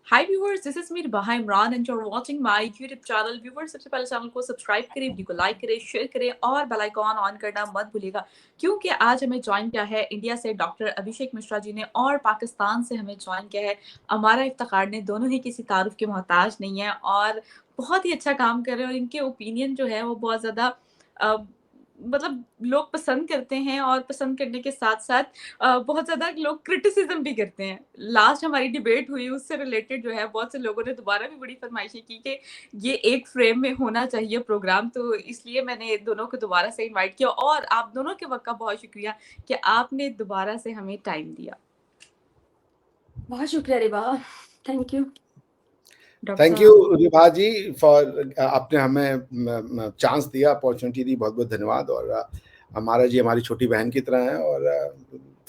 Hi viewers, this is Mir Baha Imran and you are watching my YouTube channel. Viewers, सबसे पहले channel को subscribe करें, video को लाइक करें, शेयर करें और बेल आइकॉन ऑन करना मत भूलिएगा, क्योंकि आज हमें ज्वाइन किया है इंडिया से डॉक्टर अभिषेक मिश्रा जी ने और पाकिस्तान से हमें ज्वाइन किया है अमारा इफ्तिखार ने। दोनों ही किसी तारुफ के मोहताज नहीं है और बहुत ही अच्छा काम कर रहे हैं और इनके ओपिनियन जो है वो बहुत ज़्यादा मतलब लोग पसंद करते हैं और पसंद करने के साथ साथ बहुत ज़्यादा लोग क्रिटिसिज्म भी करते हैं। लास्ट हमारी डिबेट हुई उससे रिलेटेड जो है बहुत से लोगों ने दोबारा भी बड़ी फरमाइशें की कि ये एक फ्रेम में होना चाहिए प्रोग्राम, तो इसलिए मैंने दोनों को दोबारा से इनवाइट किया और आप दोनों के वक्त का बहुत शुक्रिया कि आपने दोबारा से हमें टाइम दिया। बहुत शुक्रिया Riba, thank you. Thank you Riba ji for आपने हमें चांस दिया, अपॉर्चुनिटी दी, बहुत बहुत धन्यवाद। और हमारा जी हमारी छोटी बहन की तरह है और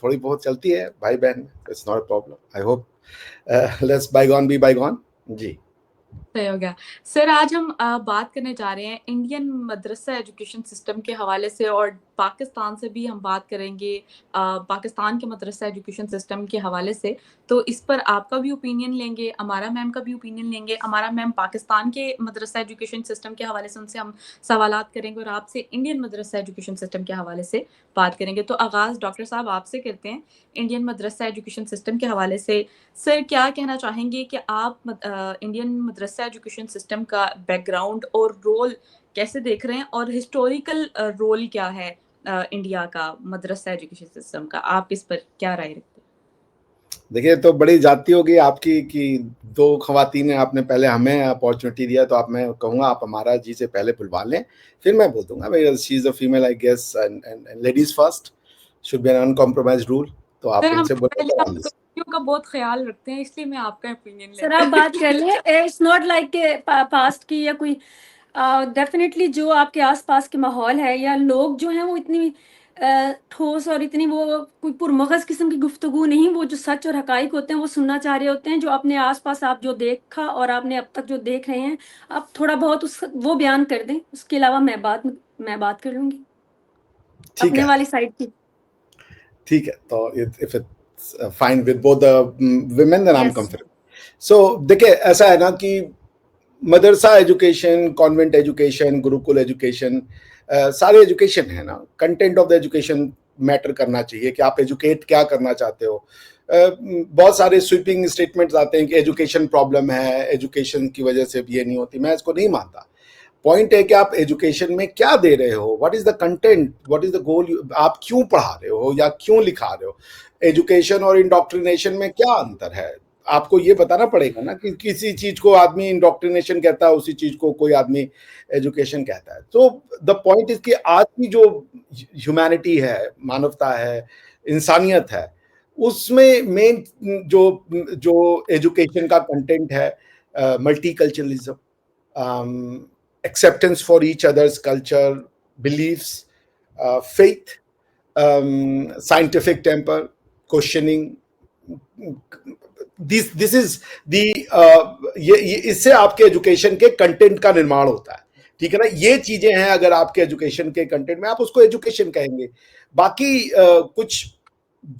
थोड़ी बहुत चलती है भाई बहन, it's not a problem. I hope let's bygone be bygone. जी सही हो गया सर। आज हम बात करने जा रहे हैं इंडियन मदरसा एजुकेशन सिस्टम के हवाले से और पाकिस्तान से भी हम बात करेंगे पाकिस्तान के मदरसा एजुकेशन सिस्टम के हवाले से। तो इस पर आपका भी ओपिनियन लेंगे, अमारा मैम का भी ओपिनियन लेंगे। अमारा मैम पाकिस्तान के मदरसा एजुकेशन सिस्टम के हवाले से उनसे हम सवालात करेंगे और आपसे इंडियन मदरसा एजुकेशन सिस्टम के हवाले से बात करेंगे। तो आगाज़ डॉक्टर साहब आपसे करते हैं इंडियन मदरसा एजुकेशन सिस्टम के हवाले से। सर, क्या कहना चाहेंगे कि आप इंडियन मदरसा एजुकेशन सिस्टम का बैकग्राउंड और रोल कैसे देख रहे हैं और हिस्टोरिकल रोल क्या है इंडिया का मदरसा एजुकेशन सिस्टम का, आप इस पर क्या राय रखते हैं? देखिए, तो बड़ी जाती होगी आपकी कि दो खवातीन हैं, आपने पहले हमें अपॉर्चुनिटी दिया, तो आप, मैं कहूँगा आप हमारा जी से पहले बुलवा लें, फिर मैं बोल दूंगा। भाई she is a female, I guess, and ladies first should be an uncompromised rule. तो आप सर, हम उनसे पहले आपको का बहुत ख्याल रखते हैं, इसलिए मैं आपका ओपिनियन सर आप बात कर लें। इट्स नॉट लाइक के पास्ट की या कोई डेफिनेटली जो आपके आसपास के माहौल है या लोग जो हैं वो इतनी ठोस और इतनी वो कोई पुरमगज किस्म की गुफ्तगू नहीं, वो जो सच और हकाइक होते हैं वो सुनना चाह रहे होते हैं। जो अपने आसपास आप जो देखा और आपने अब तक जो देख रहे हैं, आप थोड़ा बहुत वो बयान कर दें, उसके अलावा मैं बात कर लूंगी अपने वाली साइड की। ठीक है, तो if it's fine with both the women then I'm comfortable. So देखिए, ऐसा है ना कि मदरसा education, convent education, gurukul education, सारे एजुकेशन है ना। Content of the education matter करना चाहिए कि आप एजुकेट क्या करना चाहते हो। बहुत सारे स्वीपिंग स्टेटमेंट्स आते हैं कि एजुकेशन प्रॉब्लम है, एजुकेशन की वजह से ये नहीं होती। मैं इसको नहीं मानता। पॉइंट है कि आप एजुकेशन में क्या दे रहे हो, what is the content, what is the goal, आप क्यों पढ़ा रहे हो या क्यों लिखा रहे हो। एजुकेशन और इंडोक्ट्रिनेशन में क्या अंतर है, आपको ये बताना पड़ेगा ना कि किसी चीज को आदमी इंडोक्ट्रिनेशन कहता है, उसी चीज को कोई आदमी एजुकेशन कहता है। तो द पॉइंट इज कि आज की जो ह्यूमैनिटी है, मानवता है, इंसानियत है, उसमें मेन जो जो एजुकेशन का कंटेंट है, multiculturalism, acceptance for each other's culture, beliefs, faith, scientific temper, questioning. This is the ये इससे आपके एजुकेशन के कंटेंट का निर्माण होता है। ठीक है ना, ये चीजें हैं। अगर आपके एजुकेशन के कंटेंट में, आप उसको एजुकेशन कहेंगे। बाकी कुछ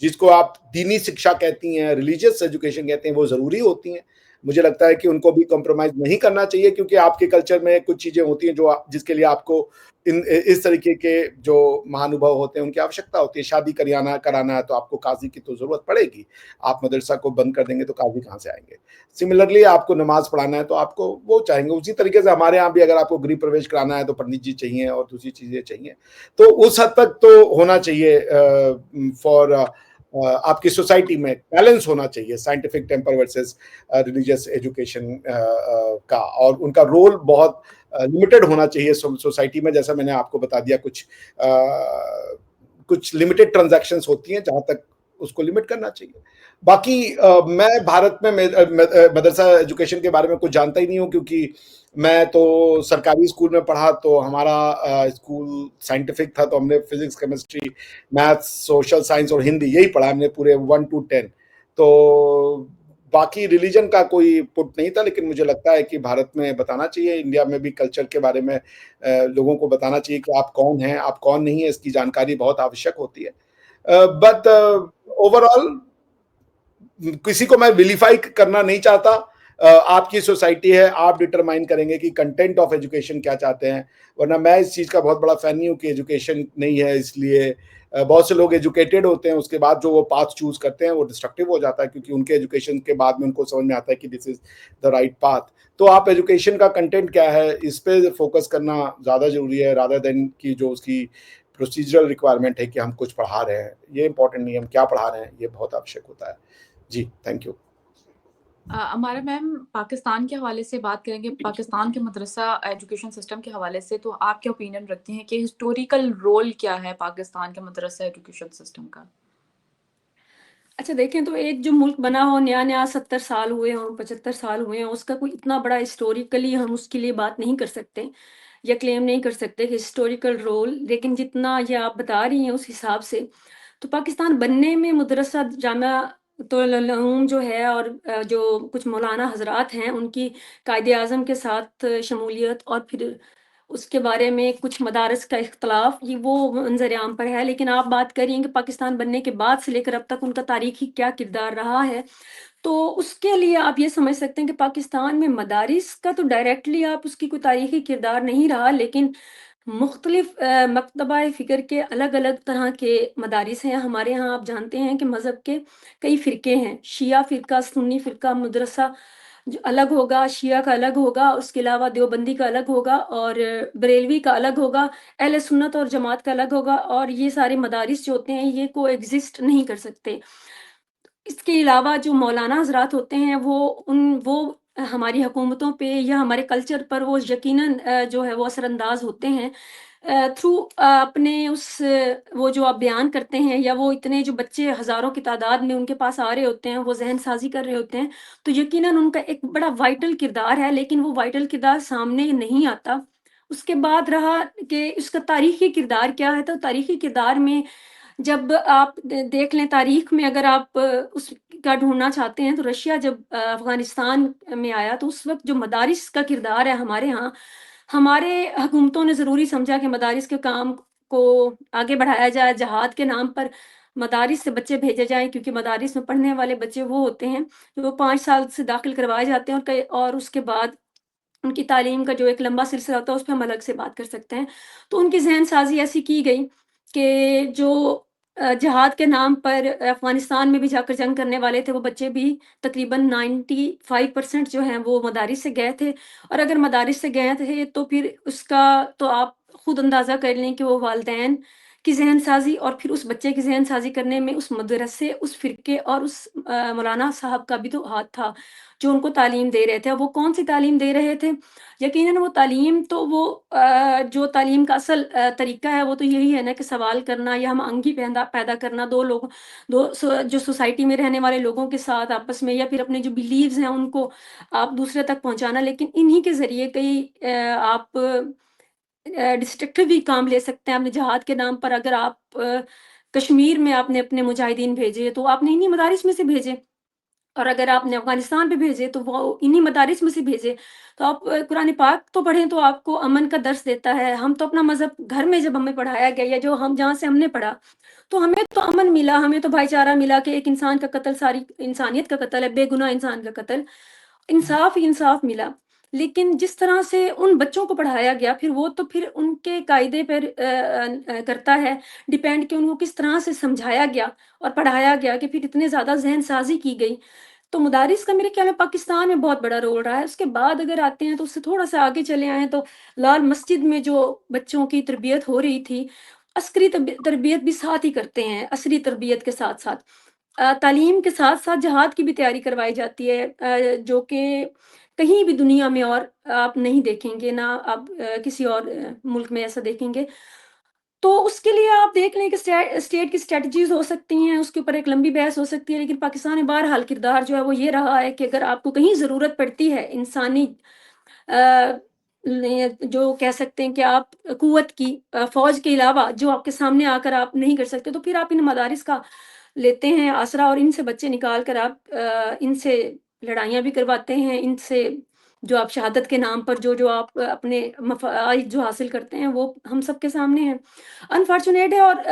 जिसको आप दीनी शिक्षा कहती हैं, रिलीजियस एजुकेशन कहते हैं, वो जरूरी होती हैं। मुझे लगता है कि उनको भी कॉम्प्रोमाइज नहीं करना चाहिए, क्योंकि आपके कल्चर में कुछ चीजें होती हैं जो जिसके लिए आपको इस तरीके के जो महानुभव होते हैं उनकी आवश्यकता होती है। शादी कराना है तो आपको काजी की तो जरूरत पड़ेगी। आप मदरसा को बंद कर देंगे तो काजी कहाँ से आएंगे। सिमिलरली आपको नमाज पढ़ाना है तो आपको वो चाहेंगे। उसी तरीके से हमारे यहाँ भी अगर आपको गृह प्रवेश कराना है तो पंडित जी चाहिए और दूसरी चीजें चाहिए। तो उस हद तक तो होना चाहिए फॉर आपकी सोसाइटी में बैलेंस होना चाहिए, scientific temper versus religious education का। और उनका रोल बहुत लिमिटेड होना चाहिए सोसाइटी में। जैसा मैंने आपको बता दिया, कुछ लिमिटेड ट्रांजैक्शंस होती हैं जहां तक उसको लिमिट करना चाहिए। बाकी मैं भारत में मदरसा एजुकेशन के बारे में कुछ जानता ही नहीं हूँ, क्योंकि मैं तो सरकारी स्कूल में पढ़ा। तो हमारा स्कूल साइंटिफिक था, तो हमने physics, chemistry, maths, social science और हिंदी यही पढ़ा हमने पूरे 1 to 10। तो बाकी रिलीजन का कोई पुट नहीं था। लेकिन मुझे लगता है कि भारत में बताना चाहिए, इंडिया में भी कल्चर के बारे में लोगों को बताना चाहिए कि आप कौन हैं, आप कौन नहीं है। इसकी जानकारी बहुत आवश्यक होती है। बट ओवरऑल किसी को मैं विलीफाई करना नहीं चाहता। आपकी सोसाइटी है, आप डिटरमाइन करेंगे कि कंटेंट ऑफ एजुकेशन क्या चाहते हैं। वरना मैं इस चीज़ का बहुत बड़ा फैन नहीं हूँ कि एजुकेशन नहीं है इसलिए बहुत से लोग एजुकेटेड होते हैं, उसके बाद जो वो पाथ चूज करते हैं वो डिस्ट्रक्टिव हो जाता है, क्योंकि उनके एजुकेशन के बाद में उनको समझ में आता है कि this is the right path. तो आप एजुकेशन का कंटेंट क्या है इस पे फोकस करना ज़्यादा जरूरी है, रादर देन कि जो उसकी प्रोसीजरल रिक्वायरमेंट है कि हम कुछ पढ़ा रहे हैं। ये इंपॉर्टेंट नहीं है हम क्या पढ़ा रहे हैं, ये बहुत आवश्यक होता है। जी, थैंक यू। हमारा मैम पाकिस्तान के हवाले से बात करेंगे, पाकिस्तान के मदरसा एजुकेशन सिस्टम के हवाले से, तो आप क्या ओपिनियन रखती हैं कि हिस्टोरिकल रोल क्या है पाकिस्तान के मदरसा एजुकेशन सिस्टम का? अच्छा देखें तो एक जो मुल्क बना हो नया 70 साल हुए हों 75 साल हुए हों, उसका कोई इतना बड़ा हिस्टोरिकली हम उसके लिए बात नहीं कर सकते या क्लेम नहीं कर सकते कि हिस्टोरिकल रोल, लेकिन जितना ये आप बता रही हैं उस हिसाब से तो पाकिस्तान बनने में मदरसा जामिया उलूम जो है और जो कुछ मौलाना हजरात हैं उनकी कायदे आज़म के साथ शमूलियत और फिर उसके बारे में कुछ मदारस का इख्तलाफ ये वो मंजर-ए-आम पर है। लेकिन आप बात कर रही हैं कि पाकिस्तान बनने के बाद से लेकर अब तक उनका तारीखी क्या किरदार रहा है, तो उसके लिए आप ये समझ सकते हैं कि पाकिस्तान में मदारिस का तो डायरेक्टली आप उसकी कोई तारीखी किरदार नहीं रहा, लेकिन मुख्तलिफ मकतबा फ़िक्र के अलग-अलग तरह के मदारिस हैं। हमारे यहाँ आप जानते हैं कि मज़हब के कई फ़िरके हैं, शिया फ़िरका, सुन्नी फ़िरका, मदरसा जो अलग होगा, शिया का अलग होगा, उसके अलावा देवबंदी का अलग होगा और बरेलवी का अलग होगा, अहले सुन्नत और जमात का अलग होगा और ये सारे मदारिस जो होते हैं ये कोएग्ज़िस्ट नहीं कर सकते। इसके अलावा जो मौलाना हज़रात होते हैं वो हमारी हुकूमतों पे या हमारे कल्चर पर वो यकीनन जो है वो असरअंदाज़ होते हैं। थ्रू अपने वो जो आप बयान करते हैं या वो इतने जो बच्चे हज़ारों की तादाद में उनके पास आ रहे होते हैं, वो ज़हन साज़ी कर रहे होते हैं, तो यकीनन उनका एक बड़ा वाइटल किरदार है, लेकिन वो वाइटल किरदार सामने नहीं आता। उसके बाद रहा कि उसका तारीख़ी किरदार क्या है, तो तारीख़ी किरदार में जब आप देख लें तारीख में अगर आप उसका ढूँढना चाहते हैं तो रशिया जब अफ़गानिस्तान में आया तो उस वक़्त जो मदारिस का किरदार है हमारे यहाँ, हमारे हुकूमतों ने ज़रूरी समझा कि मदारिस के काम को आगे बढ़ाया जाए, जहाद के नाम पर मदारिस से बच्चे भेजे जाएँ क्योंकि मदारिस में पढ़ने वाले बच्चे वो होते हैं, जो 5 साल से दाखिल करवाए जाते हैं और उसके बाद उनकी तालीम का जो एक लंबा सिलसिला होता है, उस पे हम अलग से बात कर सकते हैं। तो उनकी ज़हन-साज़ी ऐसी की गई कि जो जिहाद के नाम पर अफ़गानिस्तान में भी जाकर जंग करने वाले थे, वो बच्चे भी तकरीबन 95% जो हैं, वो मदारिस से गए थे और अगर मदारिस से गए थे, तो फिर उसका तो आप खुद अंदाज़ा कर लें कि वो वालिदैन की ज़हन-साज़ी और फिर उस बच्चे की ज़हन-साज़ी करने में उस मदरसे, उस फ़िरके और उस मौलाना साहब का भी तो हाथ था, जो उनको तालीम दे रहे थे। अब वो कौन-सी तालीम दे रहे थे? यकीनन वो तालीम तो वो जो तालीम का असल तरीका है वो तो यही है ना कि सवाल करना या हम अंगी पैदा पैदा करना 2 लोगों 2 जो सोसाइटी में रहने वाले लोगों के साथ आपस में या फिर अपने जो बिलीव्स हैं उनको आप दूसरे तक पहुँचाना। लेकिन इन्हीं के ज़रिए कई आप डिस्ट्रक्टिव भी काम ले सकते हैं अपने जिहाद के नाम पर। अगर आप कश्मीर में आपने अपने मुजाहिदीन भेजे तो आपने इन्हीं मदारिस में से भेजे। और अगर आपने अफ़गानिस्तान पे भेजे तो वो इन्हीं मदारिस में से भेजे। तो आप कुरान पाक तो पढ़ें तो आपको अमन का दर्स देता है। हम तो अपना मज़हब घर में जब हमें पढ़ाया गया या जो हम जहाँ से हमने पढ़ा, तो हमें तो अमन मिला, हमें तो भाईचारा मिला कि एक इंसान का कत्ल सारी इंसानियत का कत्ल है, बेगुनाह इंसान का कत्ल। इंसाफ़ ही इंसाफ़ मिला। लेकिन जिस तरह से उन बच्चों को पढ़ाया गया फिर वो तो फिर उनके कायदे पर करता है डिपेंड कि उनको किस तरह से समझाया गया और पढ़ाया गया कि फिर इतने ज़्यादा ज़हन-साज़ी की गई। तो मदारिस का मेरे ख़्याल में पाकिस्तान में बहुत बड़ा रोल रहा है। उसके बाद अगर आते हैं तो उससे थोड़ा-सा आगे चले आएँ तो लाल मस्जिद में जो बच्चों की तरबियत हो रही थी, अस्करी तरबियत भी साथ ही करते हैं, असरी तरबियत के साथ-साथ। तालीम के साथ-साथ जहाद की भी तैयारी करवाई जाती है जो कि कहीं भी दुनिया में और आप नहीं देखेंगे, ना आप किसी और मुल्क में ऐसा देखेंगे। तो उसके लिए आप देख लें कि स्टेट की स्ट्रैटेजीज़ हो सकती हैं, उसके ऊपर एक लंबी बहस हो सकती है, लेकिन पाकिस्तान में बहरहाल किरदार जो है वो ये रहा है कि अगर आपको कहीं ज़रूरत पड़ती है इंसानी अ, जो कह सकते हैं कि आप क़ुव्वत की फ़ौज के अलावा जो आपके सामने आकर आप नहीं कर सकते, तो फिर आप इन मदारिस का लेते हैं आसरा और इनसे बच्चे निकाल कर आप इनसे लड़ाइयाँ भी करवाते हैं, इनसे जो आप शहादत के नाम पर जो-जो आप अपने मफ़ाइद जो हासिल करते हैं, वो हम सबके सामने है। अनफॉर्च्यूनेट है और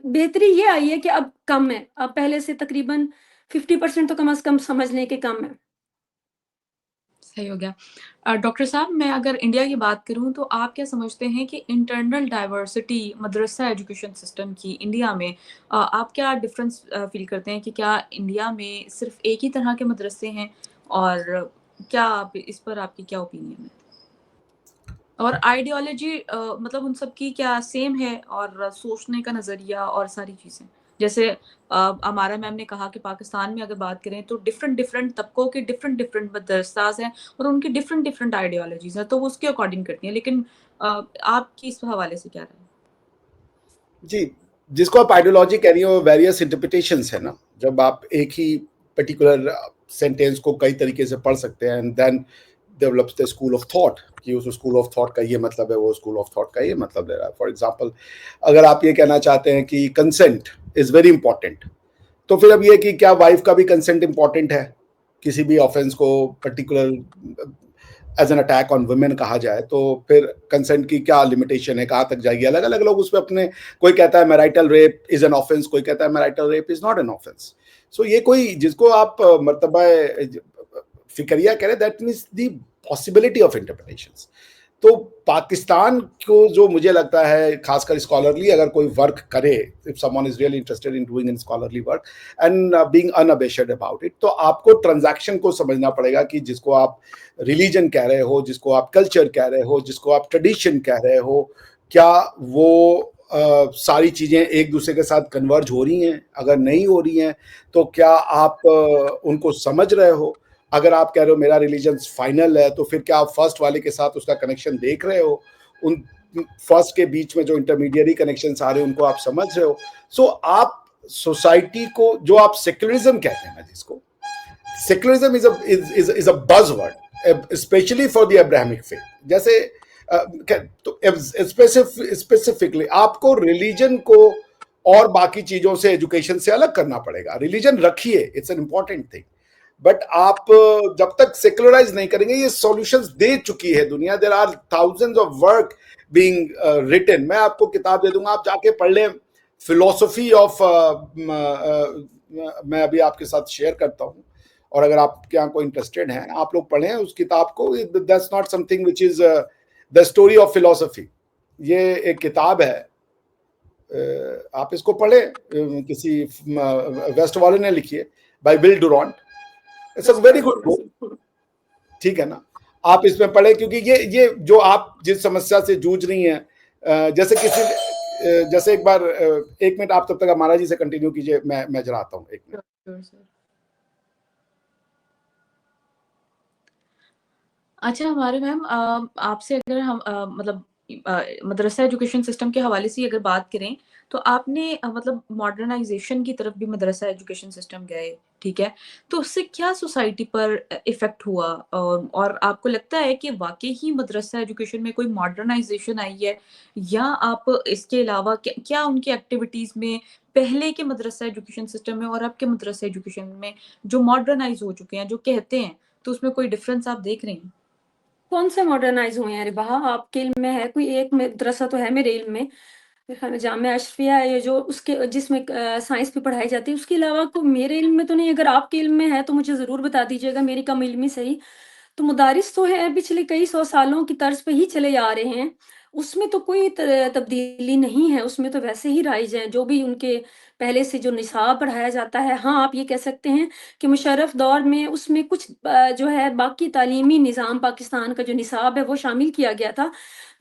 बेहतरी ये आई है कि अब कम है। अब पहले से तकरीबन 50% तो कम से कम समझ लें कि कम है। सही हो गया। डॉक्टर साहब, मैं अगर इंडिया की बात करूँ तो आप क्या समझते हैं कि इंटरनल डाइवर्सिटी मदरसा एजुकेशन सिस्टम की इंडिया में आप क्या डिफ़रेंस फ़ील करते हैं कि क्या इंडिया में सिर्फ़ एक ही तरह के मदरसे हैं? और क्या आप इस पर आपकी क्या ओपिनियन है? और आइडियोलॉजी मतलब उन सब की क्या सेम है और सोचने का नज़रिया और सारी चीज़ें? जैसे अमारा मैम ने कहा कि पाकिस्तान में अगर बात करें तो डिफरेंट डिफरेंट तबकों के डिफरेंट डिफरेंट मदरसाज़ हैं और उनकी डिफरेंट डिफरेंट आइडियोलॉजीज़ हैं, तो वो उसके अकॉर्डिंग करती हैं। लेकिन आपकी इस हवाले से क्या राय है? जी, जिसको आप आइडियोलॉजी कह रही हो, वेरियस इंटरप्रिटेशंस है ना। जब आप एक ही पर्टिकुलर सेंटेंस को कई तरीके से पढ़ सकते हैं and then develops the school of thought कि उस स्कूल ऑफ थॉट का ये मतलब है, वो स्कूल ऑफ थॉट का ये मतलब ले रहा है। फॉर एग्जांपल, अगर आप ये कहना चाहते हैं कि कंसेंट इज वेरी इंपॉर्टेंट, तो फिर अब ये कि क्या वाइफ का भी कंसेंट इंपॉर्टेंट है? किसी भी ऑफेंस को particular as an attack on women कहा जाए तो फिर कंसेंट की क्या लिमिटेशन है, कहाँ तक जाएगी? अलग अलग लोग उसमें अपने, कोई कहता है marital rape is an offence, कोई कहता है marital rape is not an offence. So ये कोई जिसको आप मर्तबा फिक्रिया कह रहे, that means the possibility of interpretations. तो पाकिस्तान को जो मुझे लगता है, खासकर स्कॉलरली अगर कोई वर्क करे, if someone is really interested in doing in scholarly work and being unabashed about it, तो आपको ट्रांजैक्शन को समझना पड़ेगा कि जिसको आप रिलीजन कह रहे हो, जिसको आप कल्चर कह रहे हो, जिसको आप ट्रेडिशन कह रहे हो, क्या वो सारी चीजें एक दूसरे के साथ कन्वर्ज हो रही हैं? अगर नहीं हो रही हैं तो क्या आप उनको समझ रहे हो? अगर आप कह रहे हो मेरा रिलीजन फाइनल है, तो फिर क्या आप फर्स्ट वाले के साथ उसका कनेक्शन देख रहे हो? उन फर्स्ट के बीच में जो इंटरमीडियरी कनेक्शन आ रहे हैं उनको आप समझ रहे हो? सो आप सोसाइटी को, जो आप सेक्युलरिज्म कहते हैं ना, जिसको secularism is a buzzword specially for the Abrahamic faith. जैसे तो स्पेसिफिकली आपको रिलीजन को और बाकी चीजों से, एजुकेशन से अलग करना पड़ेगा। रिलीजन रखिए, it's an important thing, but आप जब तक सेकुलराइज नहीं करेंगे, ये सॉल्यूशंस दे चुकी है दुनिया। There are thousands of work being written. मैं आपको किताब दे दूंगा, आप जाके पढ़ लें, फिलोसफी ऑफ, मैं अभी आपके साथ शेयर करता हूँ, और अगर आपके यहाँ कोई इंटरेस्टेड है, आप लोग पढ़ें उस किताब को। That's not something which is the story of philosophy. ये एक किताब है, आप इसको पढ़ें, किसी वेस्ट वाले ने लिखी है, by Will Durant. It's a very good book, ठीक है ना। आप इसमें पढ़े, क्योंकि ये जो आप जिस समस्या से जूझ रही हैं, जैसे किसी, जैसे एक बार, एक मिनट आप तब तक हमारा जी से कंटिन्यू कीजिए, मैं जरा आता हूँ, एक मिनट। Sure sir. अच्छा हमारे मैम, आपसे अगर हम मतलब मदरसा एजुकेशन सिस्टम के हवाले से अगर बात करें तो आपने मतलब मॉडर्नाइजेशन की तरफ भी मदरसा एजुकेशन सिस्टम गए, ठीक है? तो उससे क्या सोसाइटी पर इफ़ेक्ट हुआ? और आपको लगता है कि वाक़ई ही मदरसा एजुकेशन में कोई मॉडर्नाइजेशन आई है? या आप इसके अलावा क्या क्या उनकी एक्टिविटीज़ में पहले के मदरसा एजुकेशन सिस्टम में और अब के मदरसा एजुकेशन में जो मॉडर्नाइज़ हो चुके हैं, जो कहते हैं, तो उसमें कोई डिफ़रेंस आप देख रहे हैं? कौन से मॉडर्नाइज हुए हैं रिबा? आपके इल्म में है कोई? एक मदरसा तो है मेरे इल्म में, मेरे ख्याल में जामिया अशफिया है, ये जो उसके जिसमें साइंस भी पढ़ाई जाती है, उसके अलावा को मेरे इल्म में तो नहीं। अगर आपके इल्म में है तो मुझे ज़रूर बता दीजिएगा, मेरी कम इल्मी सही। तो मदारिस तो है, पिछले कई सौ सालों की तर्ज पे ही चले आ रहे हैं। उसमें तो कोई तब्दीली नहीं है, उसमें तो वैसे ही राइज हैं, जो भी उनके पहले से जो निसाब पढ़ाया जाता है। हाँ, आप ये कह सकते हैं कि मुशर्रफ दौर में उसमें कुछ जो है बाकी तालीमी निज़ाम पाकिस्तान का जो निसाब है वो शामिल किया गया था,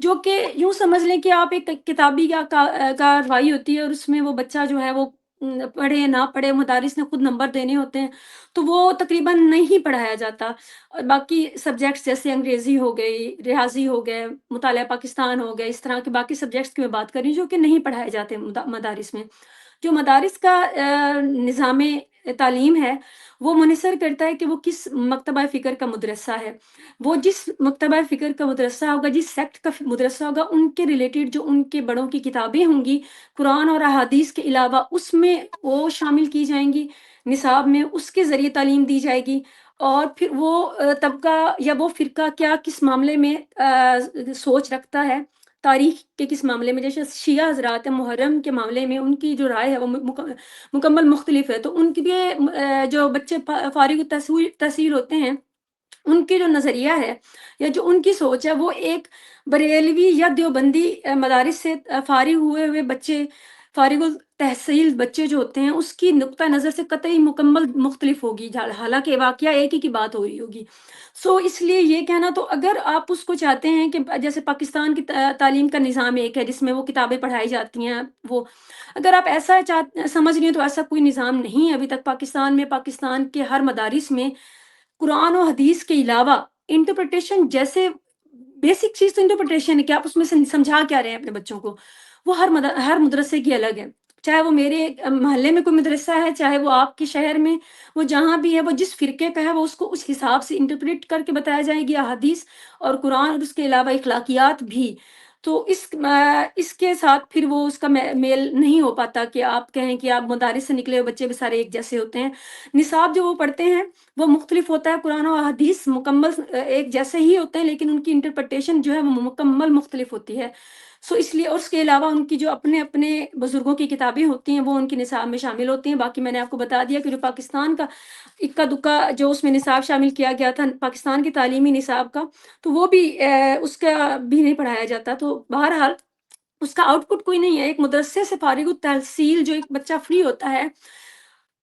जो कि यूँ समझ लें कि आप एक किताबी कार्रवाई होती है और उसमें वो बच्चा जो है वो पढ़े ना पढ़े, मदारिस ने खुद नंबर देने होते हैं, तो वो तकरीबन नहीं पढ़ाया जाता। और बाकी सब्जेक्ट्स जैसे अंग्रेज़ी हो गई, रियाज़ी हो गए, मुतालिया पाकिस्तान हो गए, इस तरह के बाकी सब्जेक्ट्स की मैं बात कर रही हूँ जो कि नहीं पढ़ाए जाते मदारिस में। जो मदारिस का निज़ाम तालीम है, वो मुनहसर करता है कि वो किस मकतबा फ़िक्र का मदरसा है। वो जिस मकतबा फ़िक्र का मदरसा होगा, जिस सेक्ट का मदरसा होगा, उनके रिलेटेड जो उनके बड़ों की किताबें होंगी, कुरान और अहादीस के अलावा उसमें वो शामिल की जाएँगी, निसाब में उसके ज़रिए तालीम दी जाएगी। और फिर वो तबका या वो फ़िरका क्या किस मामले में सोच रखता है, तारीख़ के किस मामले में, जैसे शिया हज़रात हैं, मुहर्रम के मामले में उनकी जो राय है वो मुकम्मल मुख्तलिफ है। तो उनके लिए जो बच्चे फ़ारिग तहसील होते हैं, उनकी जो नज़रिया है या जो उनकी सोच है वो एक बरेलवी या देवबंदी मदारिस से फ़ारिग हुए बच्चे, फ़ारिगुल तहसील बच्चे जो होते हैं उसकी नुक्ता नज़र से कतई मुकम्मल मुख्तलिफ होगी, हालांकि वाकया एक ही की बात हो रही होगी। सो इसलिए ये कहना, तो अगर आप उसको चाहते हैं कि जैसे पाकिस्तान की तालीम का निज़ाम एक है जिसमें वो किताबें पढ़ाई जाती हैं, वो अगर आप ऐसा समझ रही हैं तो ऐसा कोई निज़ाम नहीं है अभी तक पाकिस्तान में। पाकिस्तान के हर मदारिस में कुरान और हदीस के अलावा इंटरप्रिटेशन जैसे बेसिक चीज़ तो इंटरप्रिटेशन है कि आप उसमें से समझा क्या रहे हैं अपने बच्चों को, वो हर मदरसे की अलग है। चाहे वो मेरे मोहल्ले में कोई मदरसा है, चाहे वो आपके शहर में, वो जहाँ भी है, वो जिस फ़िरके का है, वो उसको उस हिसाब से इंटरप्रेट करके बताया जाएगी अहादीस और कुरान और उसके अलावा इखलाकियात भी। तो इसके साथ फिर वो उसका मेल नहीं हो पाता कि आप कहें कि आप मदारिस से निकले हुए बच्चे भी सारे एक जैसे होते हैं। निसाब जो वो पढ़ते हैं वो मुख्तलिफ होता है, कुरान और हदीस मुकम्मल एक जैसे ही होते हैं, लेकिन उनकी इंटरप्रिटेशन जो है वो मुकम्मल मुख्तलिफ होती है। सो इसलिए और उसके अलावा उनकी जो अपने-अपने बुज़ुर्गों की किताबें होती हैं, वो उनके निसाब में शामिल होती हैं। बाकी मैंने आपको बता दिया कि जो पाकिस्तान का इक्का-दुक्का जो उसमें निसाब शामिल किया गया था, पाकिस्तान के तालीमी निसाब का, तो वो भी उसका भी नहीं पढ़ाया जाता। तो बहरहाल उसका आउटपुट कोई नहीं है। एक मदरसे से फ़ारिगुत तहसील जो एक बच्चा फ्री होता है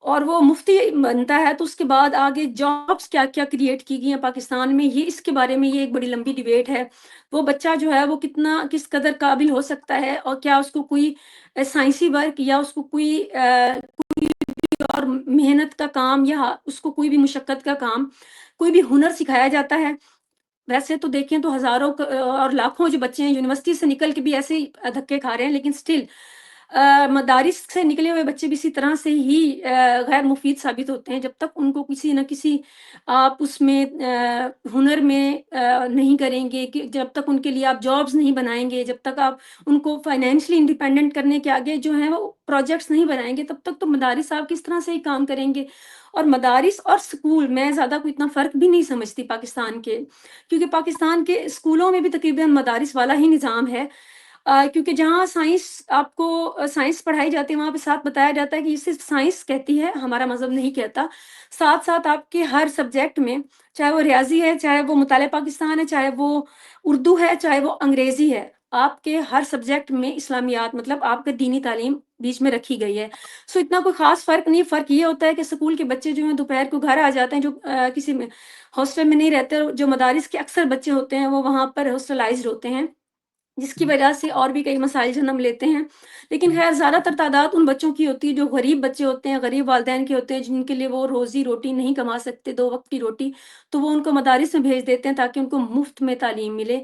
और वो मुफ्ती बनता है, तो उसके बाद आगे जॉब्स क्या-क्या क्रिएट की गई हैं पाकिस्तान में, ये इसके बारे में ये एक बड़ी लंबी डिबेट है। वो बच्चा जो है वो किस कदर काबिल हो सकता है और क्या उसको कोई साइंसी वर्क या उसको कोई और मेहनत का काम या उसको कोई भी मुशक्कत का काम, कोई भी हुनर सिखाया जाता है। वैसे तो देखें तो हज़ारों और लाखों जो बच्चे हैं यूनिवर्सिटी से निकल के भी ऐसे ही धक्के खा रहे हैं, लेकिन स्टिल मदारिस से निकले हुए बच्चे भी इसी तरह से ही गैर मुफ़ीद साबित होते हैं। जब तक उनको किसी न किसी आप उसमें हुनर में नहीं करेंगे, कि जब तक उनके लिए आप जॉब्स नहीं बनाएँगे, जब तक आप उनको फाइनेंशियली इंडिपेंडेंट करने के आगे जो है वो प्रोजेक्ट्स नहीं बनाएँगे, तब तक तो मदारिस आप किस तरह से ही काम करेंगे। और मदारिस और स्कूल मैं ज़्यादा कोई इतना फ़र्क भी नहीं समझती पाकिस्तान के, क्योंकि पाकिस्तान के स्कूलों में भी तकरीबन मदारिस वाला ही निज़ाम है। क्योंकि जहाँ साइंस आपको साइंस पढ़ाई जाती है, वहाँ पे साथ बताया जाता है कि इसे साइंस कहती है, हमारा मज़हब नहीं कहता। साथ-साथ आपके हर सब्जेक्ट में, चाहे वो रियाज़ी है, चाहे वो मुताले पाकिस्तान है, चाहे वो उर्दू है, चाहे वो अंग्रेज़ी है, आपके हर सब्जेक्ट में इस्लामियात मतलब आपके दीनी तालीम बीच में रखी गई है। सो इतना कोई ख़ास फ़र्क नहीं है, फ़र्क ये होता है कि स्कूल के बच्चे जो हैं दोपहर को घर आ जाते हैं, जो किसी में हॉस्टल में नहीं रहते, जो मदारिस के अक्सर बच्चे होते हैं, वो वहाँ पर हॉस्टलाइज़्ड होते हैं। जिसकी वजह से और भी कई मसाइल जन्म लेते हैं। लेकिन ख़ैर ज़्यादातर तादाद उन बच्चों की होती है जो गरीब बच्चे होते हैं, गरीब वालिदैन के होते हैं, जिनके लिए वो रोज़ी-रोटी नहीं कमा सकते, 2 वक़्त की रोटी, तो वो उनको मदारिस में भेज देते हैं ताकि उनको मुफ़्त में तालीम मिले।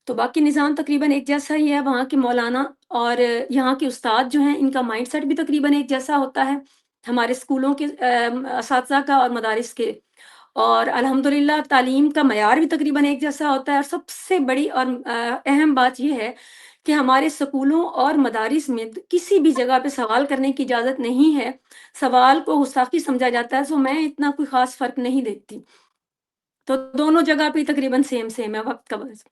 तो बाकी निज़ाम तकरीबन एक जैसा ही है, वहाँ के मौलाना और यहाँ के उस्ताद जो हैं, इनका माइंडसेट भी तकरीबन एक जैसा होता है, हमारे स्कूलों के असातिज़ा का और मदारिस के। और अल्हम्दुलिल्लाह तालीम का मयार भी तकरीबन एक जैसा होता है, और सबसे बड़ी और अहम बात ये है कि हमारे स्कूलों और मदारिस में किसी भी जगह पे सवाल करने की इजाज़त नहीं है। सवाल को गुस्ताखी समझा जाता है, सो मैं इतना कोई ख़ास फ़र्क नहीं देखती। तो दोनों जगह पे तकरीबन सेम है वक़्त का बस।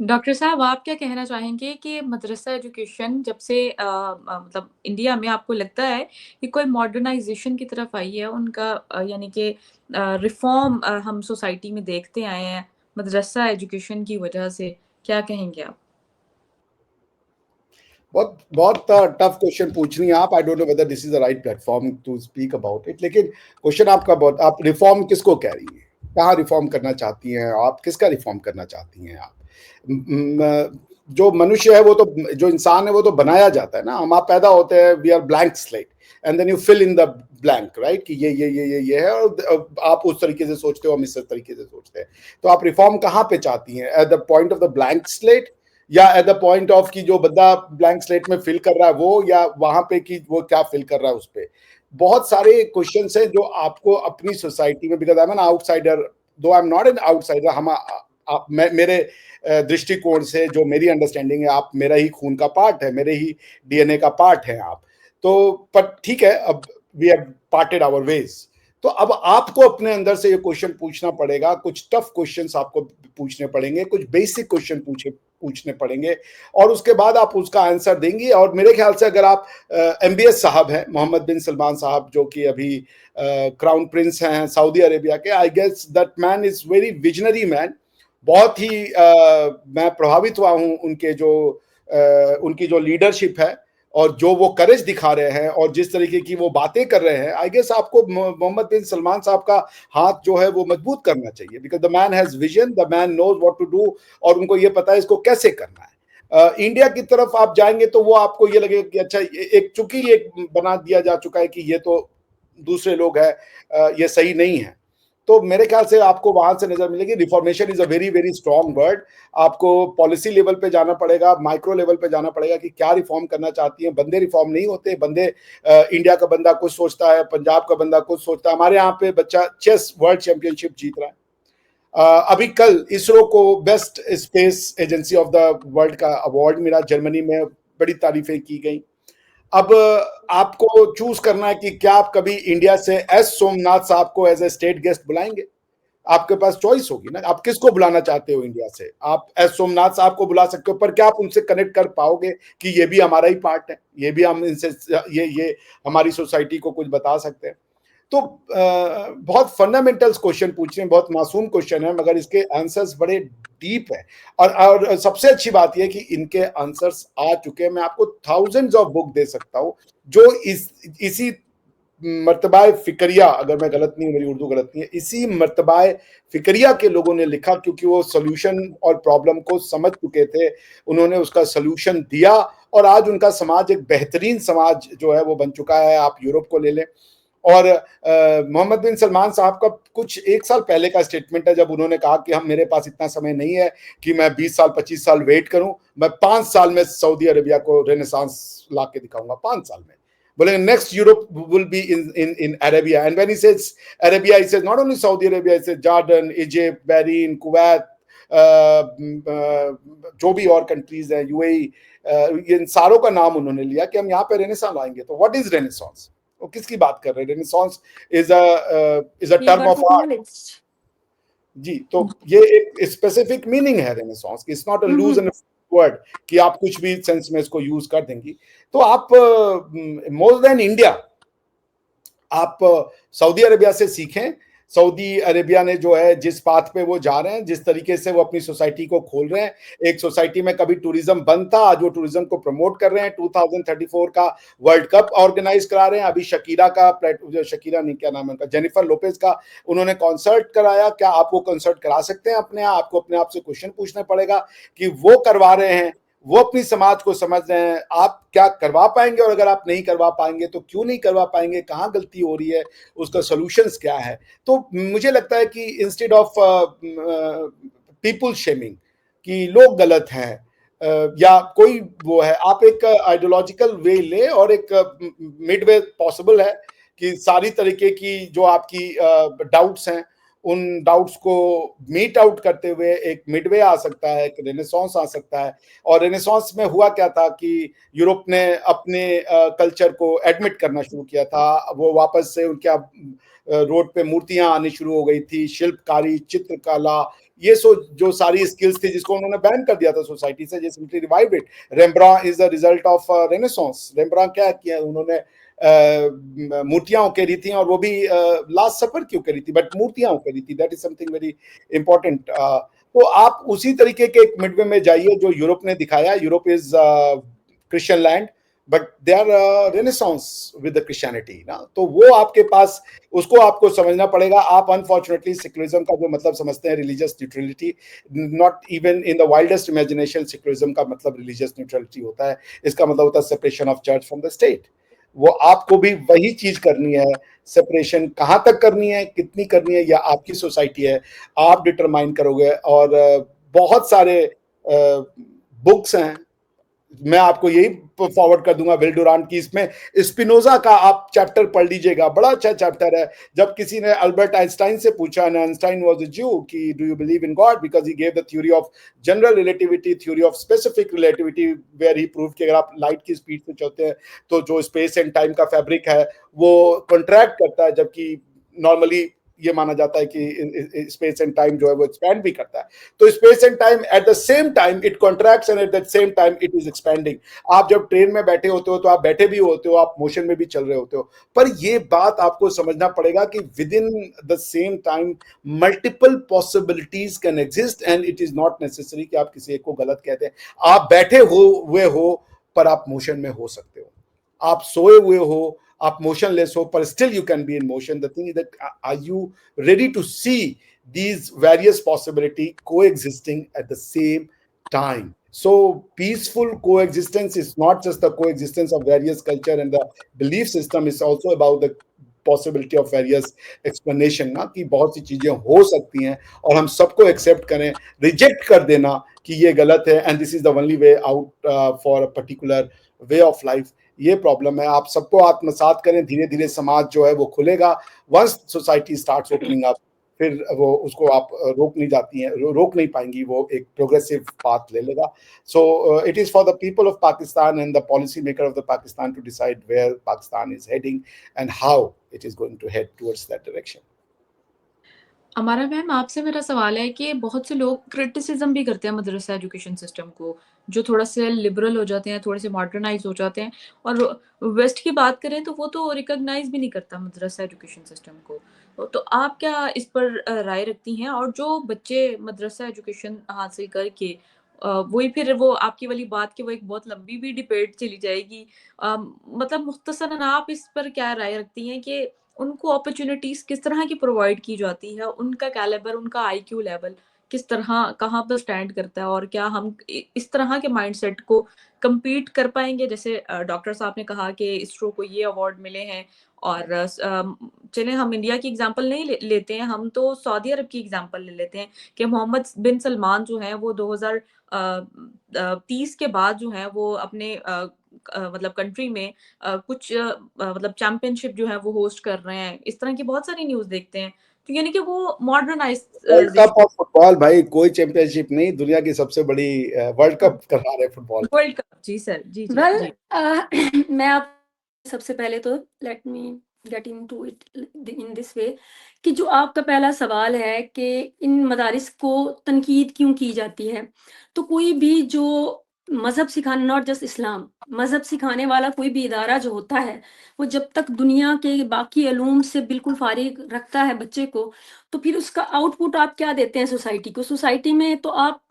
डॉक्टर साहब, आप क्या कहना चाहेंगे कि मदरसा एजुकेशन जब से मतलब इंडिया में आपको लगता है कि कोई मॉडर्नाइज़ेशन की तरफ आई है उनका, यानी कि रिफ़ॉर्म हम सोसाइटी में देखते आए हैं मदरसा एजुकेशन की वजह से, क्या कहेंगे आप? बहुत बहुत टफ क्वेश्चन पूछ रही हैं आप। I don't know whether this is the right platform to speak about it, लेकिन क्वेश्चन आपका बहुत, आप रिफॉर्म किसको कह रही हैं, कहाँ रिफॉर्म करना चाहती हैं आप, किसका रिफॉर्म करना चाहती हैं आप? जो मनुष्य है वो तो, जो इंसान है वो तो बनाया जाता है ना, हम आप पैदा होते हैं, we are blank slate and then you fill in the blank, right, कि ये है, और आप उस तरीके से सोचते हो, हम इस तरीके से सोचते हैं। तो आप रिफॉर्म कहाँ पे चाहती हैं, at the point of the blank slate, या एट द पॉइंट ऑफ कि जो बंदा ब्लैंक स्लेट में फिल कर रहा है वो, या वहां पे कि वो क्या फिल कर रहा है उस पे? बहुत सारे क्वेश्चंस हैं जो आपको अपनी सोसाइटी में, because I am an outsider, though I am not an outsider, हम मेरे दृष्टिकोण से जो मेरी अंडरस्टैंडिंग है, आप मेरा ही खून का पार्ट है, मेरे ही डीएनए का पार्ट है आप। तो पर ठीक है, अब we have parted our ways, तो अब आपको अपने अंदर से ये क्वेश्चन पूछना पड़ेगा, कुछ टफ क्वेश्चंस आपको पूछने पड़ेंगे, कुछ बेसिक क्वेश्चन पूछने पड़ेंगे और उसके बाद आप उसका आंसर देंगी। और मेरे ख्याल से अगर आप MBS साहब हैं, मोहम्मद बिन सलमान साहब, जो कि अभी क्राउन प्रिंस हैं सऊदी अरेबिया के, I guess that man is very visionary man. बहुत ही मैं प्रभावित हुआ हूं उनकी जो लीडरशिप है और जो वो करेज दिखा रहे हैं और जिस तरीके की वो बातें कर रहे हैं। आई गेस आपको मोहम्मद बिन सलमान साहब का हाथ जो है वो मजबूत करना चाहिए, because the man has vision, the man knows what to do, और उनको ये पता है इसको कैसे करना है। इंडिया की तरफ आप जाएंगे तो वो आपको ये लगेगा कि अच्छा, एक चूंकि एक बना दिया जा चुका है कि ये तो दूसरे लोग हैं, ये सही नहीं है। तो मेरे ख्याल से आपको वहां से नजर मिलेगी reformation is a very very strong word. आपको पॉलिसी लेवल पे जाना पड़ेगा, माइक्रो लेवल पे जाना पड़ेगा कि क्या रिफॉर्म करना चाहती है। बंदे रिफॉर्म नहीं होते, बंदे इंडिया का बंदा कुछ सोचता है, पंजाब का बंदा कुछ सोचता है। हमारे यहाँ पे बच्चा चेस वर्ल्ड चैंपियनशिप जीत रहा है। अभी कल इसरो को best space agency of the world का अवार्ड मिला, जर्मनी में बड़ी तारीफें की गई। अब आपको चूज करना है कि क्या आप कभी इंडिया से एस सोमनाथ साहब को एज ए स्टेट गेस्ट बुलाएंगे। आपके पास चॉइस होगी ना, आप किसको बुलाना चाहते हो इंडिया से। आप एस सोमनाथ साहब को बुला सकते हो, पर क्या आप उनसे कनेक्ट कर पाओगे कि ये भी हमारा ही पार्ट है, ये भी हम इनसे ये हमारी सोसाइटी को कुछ बता सकते हैं। तो बहुत फंडामेंटल्स क्वेश्चन पूछ रहे हैं, बहुत मासूम क्वेश्चन है, मगर इसके आंसर्स बड़े डीप है। और सबसे अच्छी बात यह है कि इनके आंसर्स आ चुके हैं। मैं आपको थाउजेंड्स ऑफ बुक दे सकता हूं जो इसी मर्तबा फिक्रिया, अगर मैं गलत नहीं हूं, मेरी उर्दू गलत नहीं है, इसी मर्तबा फिक्रिया के लोगों ने लिखा, क्योंकि वो सोल्यूशन और प्रॉब्लम को समझ चुके थे, उन्होंने उसका सोल्यूशन दिया और आज उनका समाज एक बेहतरीन समाज जो है वो बन चुका है। आप यूरोप को ले लें, और मोहम्मद बिन सलमान साहब का कुछ 1 साल पहले का स्टेटमेंट है, जब उन्होंने कहा कि मेरे पास इतना समय नहीं है कि मैं 20 साल 25 साल वेट करूं, मैं 5 साल में सऊदी अरेबिया को रेनेसांस ला के दिखाऊंगा। 5 साल में बोले next Europe will be in Arabia. And when he says Arabia, he says not only Saudi Arabia, he says Jordan, Egypt, Bahrain, Kuwait, जो भी और कंट्रीज हैं, UAE, इन सारों का नाम उन्होंने लिया कि हम यहाँ पे रेनेसांस लाएंगे। तो व्हाट इज रेनेसांस, वो किसकी बात कर रहे हैं। Renaissance is a term of art जी। तो ये एक स्पेसिफिक मीनिंग है रेनेसांस की, it's not a loose end word कि आप कुछ भी सेंस में इसको यूज कर देंगी। तो आप मोर देन इंडिया, आप सऊदी अरेबिया से सीखें। सऊदी अरेबिया ने जो है जिस पाथ पे वो जा रहे हैं, जिस तरीके से वो अपनी सोसाइटी को खोल रहे हैं, एक सोसाइटी में कभी टूरिज्म बंद था, आज वो टूरिज्म को प्रमोट कर रहे हैं। 2034 का वर्ल्ड कप ऑर्गेनाइज करा रहे हैं। अभी शकीरा नहीं, क्या नाम है उनका, जेनिफर लोपेज का उन्होंने कॉन्सर्ट कराया। क्या आप वो कॉन्सर्ट करा सकते हैं अपने आप? आपको अपने आप से क्वेश्चन पूछना पड़ेगा कि वो करवा रहे हैं, वो अपनी समाज को समझ रहे हैं, आप क्या करवा पाएंगे? और अगर आप नहीं करवा पाएंगे तो क्यों नहीं करवा पाएंगे, कहाँ गलती हो रही है, उसका सॉल्यूशंस क्या है? तो मुझे लगता है कि इंस्टेड ऑफ पीपल शेमिंग कि लोग गलत हैं या कोई वो है, आप एक आइडियोलॉजिकल वे ले, और एक मिड वे पॉसिबल है कि सारी तरीके की जो आपकी डाउट्स हैं, उन डाउट्स को मीट आउट करते हुए एक मिडवे आ सकता है, एक रेनेसांस आ सकता है। और रेनेसांस में हुआ क्या था कि यूरोप ने अपने कल्चर को एडमिट करना शुरू किया था। वो वापस से उनके रोड पे मूर्तियां आनी शुरू हो गई थी, शिल्पकारी, चित्रकला, ये जो सारी स्किल्स थी जिसको उन्होंने बैन कर दिया था सोसाइटी से, जे simply revived it. Rembrandt is the result of renaissance. Rembrandt क्या किया उन्होंने, मूर्तियां उकेरी थी, और वो भी लास्ट सफर की उकेरी थी, बट मूर्तियां उकेरी थी। That is something very important. तो आप उसी तरीके के एक मिडवे में जाइए जो यूरोप ने दिखाया। Europe is Christian land, but they are renaissance with the Christianity ना। तो वो आपके पास, उसको आपको समझना पड़ेगा। आप अनफॉर्चुनेटली सेक्युलरिज्म का जो मतलब समझते हैं religious neutrality, not even in the wildest imagination secularism का मतलब रिलीजियस न्यूट्रलिटी होता है। इसका मतलब होता है separation of church from the state. वो आपको भी वही चीज करनी है। सेपरेशन कहां तक करनी है, कितनी करनी है, या आपकी सोसाइटी है, आप डिटरमाइन करोगे। और बहुत सारे बुक्स हैं, मैं आपको यही फॉरवर्ड कर दूंगा विल डुरांट की, इसमें स्पिनोजा का आप चैप्टर पढ़ लीजिएगा, बड़ा अच्छा चैप्टर है। जब किसी ने अल्बर्ट आइंस्टाइन से पूछा, आइंस्टाइन वाज अ ज्यू, कि do you believe in God, because he gave the theory of general relativity, theory of specific relativity, where he prove कि अगर आप लाइट की स्पीड से चलते हैं तो जो स्पेस एंड टाइम का फैब्रिक है वो कॉन्ट्रैक्ट करता है, जबकि नॉर्मली ये माना जाता है कि स्पेस एंड टाइम जो है वो एक्सपैंड भी करता है। तो space and time at the same time it contracts and at the same time it is expanding. आप जब ट्रेन में बैठे होते हो तो आप बैठे भी होते हो, आप मोशन में भी चल रहे होते हो, पर ये बात आपको समझना पड़ेगा कि with in the same time multiple possibilities can exist and it is not necessary कि आप किसी एक को गलत कहते हैं। आप बैठे हुए हो पर आप मोशन में हो सकते हो, आप सोए हुए हो, आप मोशनलेस हो, पर still you can be in motion. The thing is that are you ready to see these various possibility coexisting at the same time? So peaceful coexistence is not just the coexistence of various culture and the belief system, it's also about the possibility of various explanation, ना कि बहुत सी चीजें हो सकती हैं और हम सबको एक्सेप्ट करें, रिजेक्ट कर देना कि ये गलत है and this is the only way out for a particular way of life. ये प्रॉब्लम है, आप सबको आत्मसात करें, धीरे धीरे समाज जो है वो खुलेगा। Once society starts opening up, फिर वो उसको आप रोक नहीं पाएंगी, वो एक प्रोग्रेसिव पाथ ले लेगा। So it is for the people of Pakistan and the policy maker of the Pakistan to decide where Pakistan is heading and how it is going to head towards that direction. Amara ma'am, आपसे मेरा सवाल है कि बहुत से लोग क्रिटिसिज्म भी करते हैं मदरसा एजुकेशन सिस्टम को, जो थोड़ा से लिबरल हो जाते हैं, थोड़े से मॉडर्नाइज हो जाते हैं, और वेस्ट की बात करें तो वो तो रिकॉग्नाइज भी नहीं करता मदरसा एजुकेशन सिस्टम को। तो आप क्या इस पर राय रखती हैं? और जो बच्चे मदरसा एजुकेशन हासिल करके वही फिर वो आपकी वाली बात की वो एक बहुत लंबी भी डिबेट चली जाएगी। मतलब मुख्तसरन आप इस पर क्या राय रखती हैं कि उनको अपॉर्च्युनिटीज़ किस तरह की प्रोवाइड की जाती है? उनका कैलिबर, उनका आईक्यू लेवल किस तरह कहाँ पर स्टैंड करता है? और क्या हम इस तरह के माइंडसेट को कम्पीट कर पाएँगे? जैसे डॉक्टर साहब ने कहा कि इसरो को ये अवार्ड मिले हैं, और चलें हम इंडिया की एग्ज़ाम्पल नहीं लेते हैं, हम तो सऊदी अरब की एग्ज़ाम्पल ले लेते हैं कि मोहम्मद बिन सलमान जो हैं वो 2030 के बाद जो हैं वो अपने मतलब कंट्री में कुछ मतलब चैंपियनशिप जो है वो होस्ट कर रहे हैं। इस तरह की बहुत सारी न्यूज़ देखते हैं। तो यानी कि वो वर्ल्ड कप ऑफ फुटबॉल, भाई कोई चैंपियनशिप नहीं, दुनिया की सबसे बड़ी वर्ल्ड कप करवा रहे फुटबॉल। वर्ल्ड कप, जी सर, जी जी वेल जी। मैं आप सबसे पहले तो let me get into it in this way कि जो आपका पहला सवाल है कि इन मदारिस को तनकीद क्यों की जाती है, तो कोई भी जो मज़हब सिखाना, नॉट जस्ट इस्लाम, मज़हब सिखाने वाला कोई भी इदारा जो होता है, वो जब तक दुनिया के बाकी इल्म से बिल्कुल फारिग रखता है बच्चे को, तो फिर उसका आउटपुट आप क्या देते हैं सोसाइटी को? सोसाइटी में तो आप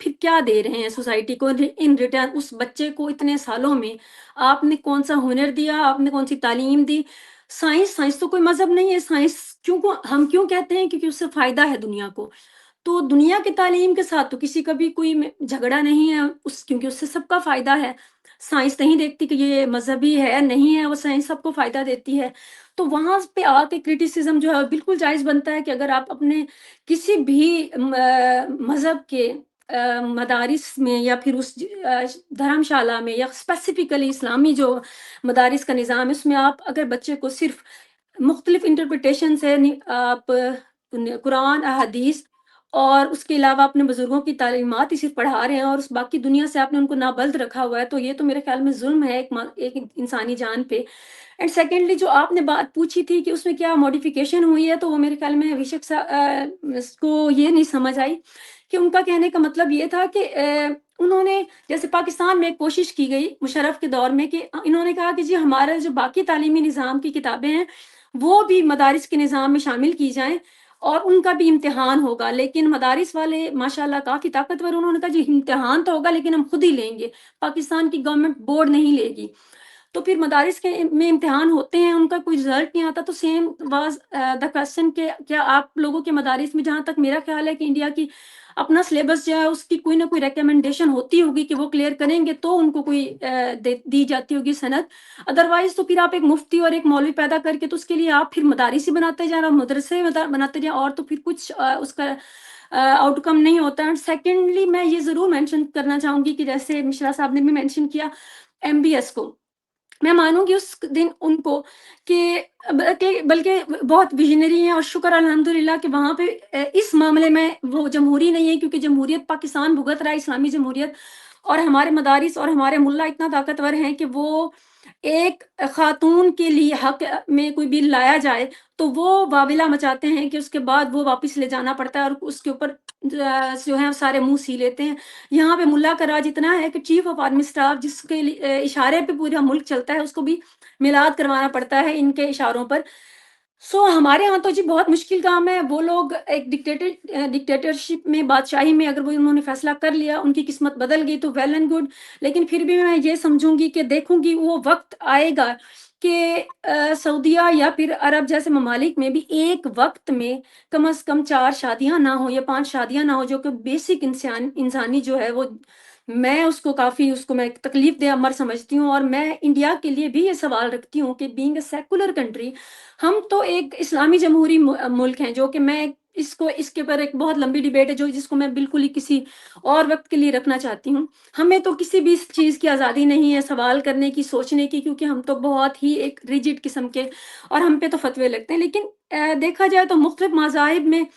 फिर क्या दे रहे हैं सोसाइटी को इन रिटर्न? उस बच्चे को इतने सालों में आपने कौन सा हुनर दिया, आपने कौन सी तालीम दी? साइंस तो कोई मज़हब नहीं है। साइंस हम क्यों कहते हैं? क्योंकि उससे फ़ायदा है दुनिया को। तो दुनिया की तालीम के साथ तो किसी का भी कोई झगड़ा नहीं है, क्योंकि उससे सबका फ़ायदा है। साइंस नहीं देखती कि ये मज़हबी है, नहीं है, वो साइंस सबको फ़ायदा देती है। तो वहाँ पे आके क्रिटिसिज़्म जो है बिल्कुल जायज़ बनता है कि अगर आप अपने किसी भी मज़हब के मदारिस में या फिर उस धर्मशाला में या स्पेसिफ़िकली इस्लामी जो मदारिस का निज़ाम है, उसमें आप अगर बच्चे को सिर्फ़ मुख्तलिफ इंटरप्रिटेशन से आप कुरान, अहादीस और उसके अलावा अपने बुजुर्गों की तालीमात ही सिर्फ पढ़ा रहे हैं और उस बाकी दुनिया से आपने उनको नाबल्द रखा हुआ है, तो ये तो मेरे ख्याल में जुल्म है एक इंसानी जान पे। एंड सेकेंडली जो आपने बात पूछी थी कि उसमें क्या मॉडिफिकेशन हुई है, तो वो मेरे ख्याल में विशक को ये नहीं समझ आई कि उनका कहने का मतलब ये था कि उन्होंने जैसे पाकिस्तान में एक कोशिश की गई मुशर्रफ के दौर में कि इन्होंने कहा कि जी हमारा जो बाकी तालीमी निज़ाम की किताबें हैं वो भी मदारिस के निज़ाम में शामिल की जाएँ और उनका भी इम्तिहान होगा। लेकिन मदारिस वाले माशाल्लाह काफ़ी ताकतवर, उन्होंने कहा जी इम्तिहान तो होगा लेकिन हम खुद ही लेंगे, पाकिस्तान की गवर्नमेंट बोर्ड नहीं लेगी। तो फिर मदारिस के में इम्तिहान होते हैं, उनका कोई रिजल्ट नहीं आता, तो सेम वाज द क्वेश्चन के क्या आप लोगों के मदारिस में, जहाँ तक मेरा ख्याल है कि इंडिया की अपना सिलेबस जो है उसकी कोई ना कोई रिकमेंडेशन होती होगी कि वो क्लियर करेंगे तो उनको कोई दी जाती होगी सनद। अदरवाइज तो फिर आप एक मुफ्ती और एक मौलवी पैदा करके तो उसके लिए आप फिर मदारिस ही बनाते जाए, मदरसे बनाते जाए, और तो फिर कुछ उसका आउटकम नहीं होता। एंड सेकेंडली मैं ये ज़रूर मेंशन करना चाहूँगी कि जैसे मिश्रा साहब ने भी मेंशन किया एमबीएस को, मैं मानूँगी उस दिन उनको कि बल्कि बहुत विज़नरी हैं और शुक्र अल्हम्दुलिल्लाह कि वहाँ पे इस मामले में वो जमहूरी नहीं है, क्योंकि जमहूरियत पाकिस्तान भुगत रहा है, इस्लामी जमहूरियत, और हमारे मदारिस और हमारे मुल्ला इतना ताकतवर हैं कि वो एक खातून के लिए हक में कोई बिल लाया जाए तो वो वाविला मचाते हैं कि उसके बाद वो वापस ले जाना पड़ता है और उसके ऊपर जो है सारे मुंह सी लेते हैं। यहाँ पे मुल्ला का राज इतना है कि चीफ ऑफ आर्मी स्टाफ जिसके इशारे पे पूरा मुल्क चलता है उसको भी मिलाद करवाना पड़ता है इनके इशारों पर। सो हमारे यहाँ तो जी बहुत मुश्किल काम है। वो लोग एक डिक्टेटरशिप में, बादशाही में अगर वो उन्होंने फैसला कर लिया, उनकी किस्मत बदल गई तो वेल एंड गुड। लेकिन फिर भी मैं ये समझूंगी कि देखूंगी वो वक्त आएगा कि सऊदिया या फिर अरब जैसे ममालिक में भी एक वक्त में कम से कम 4 शादियां ना हो या 5 शादियां ना हो, जो कि बेसिक इंसानी जो है वो, मैं उसको काफ़ी उसको मैं तकलीफ दे अमर समझती हूँ। और मैं इंडिया के लिए भी ये सवाल रखती हूँ कि बीइंग अ सेकुलर कंट्री, हम तो एक इस्लामी जमहूरी मुल्क हैं, जो कि मैं इसको इसके ऊपर एक बहुत लंबी डिबेट है जो जिसको मैं बिल्कुल ही किसी और वक्त के लिए रखना चाहती हूँ। हमें तो किसी भी चीज़ की आज़ादी नहीं है सवाल करने की, सोचने की, क्योंकि हम तो बहुत ही एक रिजिड किस्म के और हम पे तो फतवे लगते हैं। लेकिन देखा जाए तो मुख्तलिफ मज़ाहिब में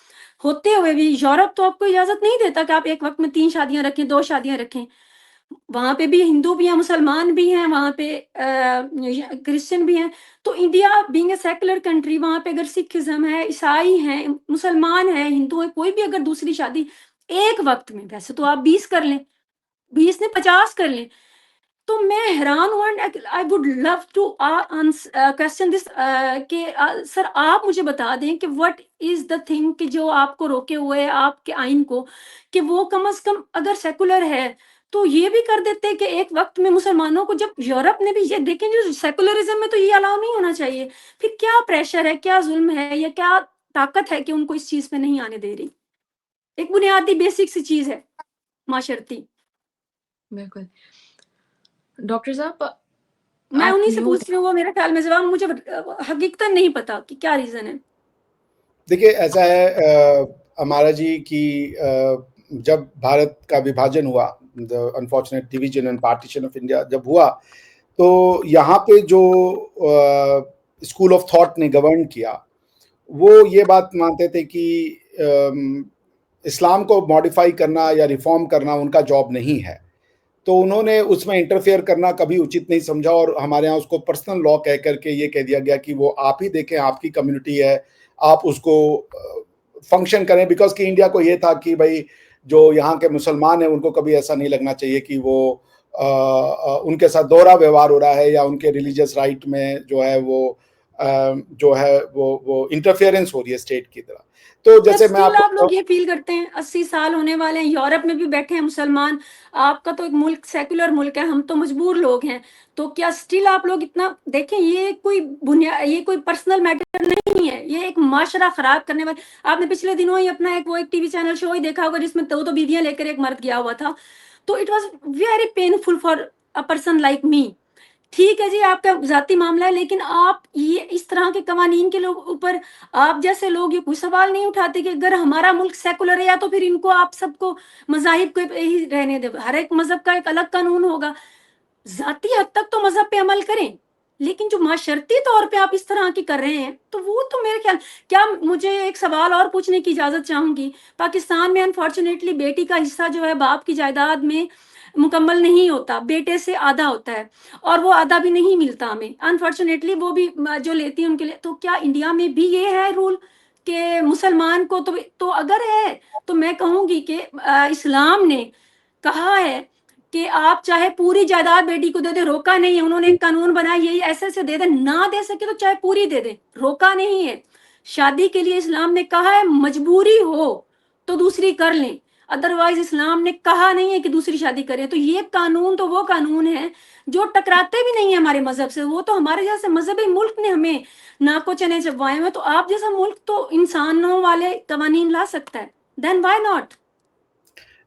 होते हुए भी यूरोप तो आपको इजाज़त नहीं देता कि आप एक वक्त में 3 शादियाँ रखें, 2 शादियाँ रखें। वहाँ पे भी हिंदू भी हैं, मुसलमान भी हैं, वहाँ पे क्रिश्चियन भी हैं। तो India being a secular country, वहाँ पे अगर सिखिज़्म है, ईसाई हैं, मुसलमान हैं, हिंदू हैं, कोई भी अगर दूसरी शादी एक वक़्त में, वैसे तो आप 20 कर लें, 20 नहीं 50 कर लें। तो मैं हैरान हूँ and I would love to question this कि सर आप मुझे बता दें कि व्हाट इज़ द थिंग कि जो आपको रोके हुए है आपके आइन को, कि वो कम से कम अगर सेकुलर है तो ये भी कर देते कि एक वक्त में मुसलमानों को, जब यूरोप ने भी ये देखें जो सेकुलरिज्म में तो ये अलाउ नहीं होना चाहिए, फिर क्या प्रेशर है, क्या जुल्म है या क्या ताकत है कि उनको इस चीज़ पे नहीं आने दे रही। एक बुनियादी बेसिक सी चीज़ है माशरती। बिल्कुल। डॉक्टर साहब, मैं आप उन्हीं से म्यूट पूछ रही हूँ, वो मेरे ख्याल में जवाब मुझे हकीकतन नहीं पता कि क्या रीज़न है। देखिए ऐसा है हमारा जी कि जब भारत का विभाजन हुआ, the unfortunate division and partition of India जब हुआ, तो यहाँ पे जो स्कूल ऑफ थॉट ने गवर्न किया, वो ये बात मानते थे कि इस्लाम को मॉडिफाई करना या रिफॉर्म करना उनका जॉब नहीं है। तो उन्होंने उसमें इंटरफेयर करना कभी उचित नहीं समझा और हमारे यहाँ उसको पर्सनल लॉ कह करके ये कह दिया गया कि वो आप ही देखें, आपकी कम्युनिटी है, आप उसको फंक्शन करें। बिकॉज कि इंडिया को ये था कि भाई जो यहाँ के मुसलमान हैं उनको कभी ऐसा नहीं लगना चाहिए कि वो उनके साथ दोहरा व्यवहार हो रहा है या उनके रिलीजियस राइट में जो है वो इंटरफेरेंस हो रही है स्टेट की तरह। तो क्या जैसे मैं स्टिल आप आपको लोग ये फील करते हैं 80 साल होने वाले हैं, यूरोप में भी बैठे हैं मुसलमान, आपका तो एक मुल्क सेकुलर मुल्क है, हम तो मजबूर लोग हैं, तो क्या स्टिल आप लोग इतना देखें, ये कोई पर्सनल मैटर नहीं है, ये एक माशरा खराब करने वाले। आपने पिछले दिनों ही अपना एक टीवी चैनल शो ही देखा होगा जिसमें दो बीवियां लेकर एक मर्द गया हुआ था। तो it was very painful for a person like me. ठीक है जी, आपका ज़ाती मामला है, लेकिन आप ये इस तरह के कवानीन के लोग ऊपर, आप जैसे लोग ये कोई सवाल नहीं उठाते कि अगर हमारा मुल्क सेकुलर है या तो फिर इनको आप सबको मज़ाहिब को ही रहने दें, हर एक मज़हब का एक अलग कानून होगा। ज़ाती हद तक तो मज़हब पे अमल करें, लेकिन जो माशरती तौर पे आप इस तरह की कर रहे हैं, तो वो तो मेरे ख्याल। क्या मुझे एक सवाल और पूछने की इजाज़त चाहूँगी? पाकिस्तान में अनफॉर्चुनेटली बेटी का हिस्सा जो है बाप की जायदाद में मुकम्मल नहीं होता, बेटे से आधा होता है और वो आधा भी नहीं मिलता हमें। अनफॉर्चुनेटली वो भी जो लेती हैं उनके लिए। तो क्या इंडिया में भी ये है रूल कि मुसलमान को तो अगर है, तो मैं कहूँगी कि इस्लाम ने कहा है कि आप चाहे पूरी जायदाद बेटी को दे दे, रोका नहीं है। उन्होंने एक कानून बनाया यही ऐसे दे दे, ना दे सके तो चाहे पूरी दे दे, रोका नहीं है। शादी के लिए इस्लाम ने कहा है मजबूरी हो तो दूसरी कर लें, अदरवाइज इस्लाम ने कहा नहीं है कि दूसरी शादी करें। तो ये कानून तो वो कानून है जो टकराते भी नहीं है हमारे मजहब से। वो तो हमारे जैसे मजहबी मुल्क ने हमें नाको चने चबवाए हुए, तो आप जैसा मुल्क तो इंसानों वाले कवानीन ला सकता है, देन व्हाई नॉट।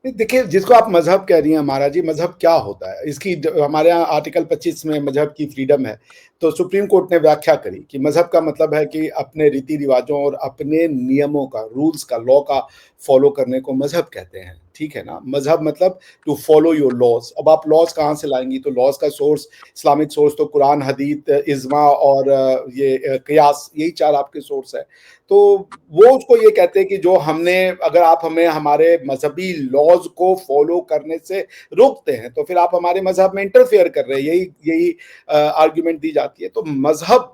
देखिए जिसको आप मजहब कह रही हैं हमारा जी, मजहब क्या होता है इसकी हमारे यहाँ आर्टिकल 25 में मजहब की फ्रीडम है। तो सुप्रीम कोर्ट ने व्याख्या करी कि मजहब का मतलब है कि अपने रीति रिवाजों और अपने नियमों का, रूल्स का, लॉ का फॉलो करने को मजहब कहते हैं। ठीक है ना, मजहब मतलब टू फॉलो योर लॉज। अब आप लॉज कहाँ से लाएंगी? तो लॉज का सोर्स, इस्लामिक सोर्स तो कुरान, हदीत, इज्मा और ये कियास, यही चार आपके सोर्स है। तो वो उसको ये कहते हैं कि जो हमने, अगर आप हमें हमारे मजहबी लॉज को फॉलो करने से रोकते हैं तो फिर आप हमारे मजहब में इंटरफेयर कर रहे हैं, यही यही आर्ग्यूमेंट दी जाती है। तो मजहब,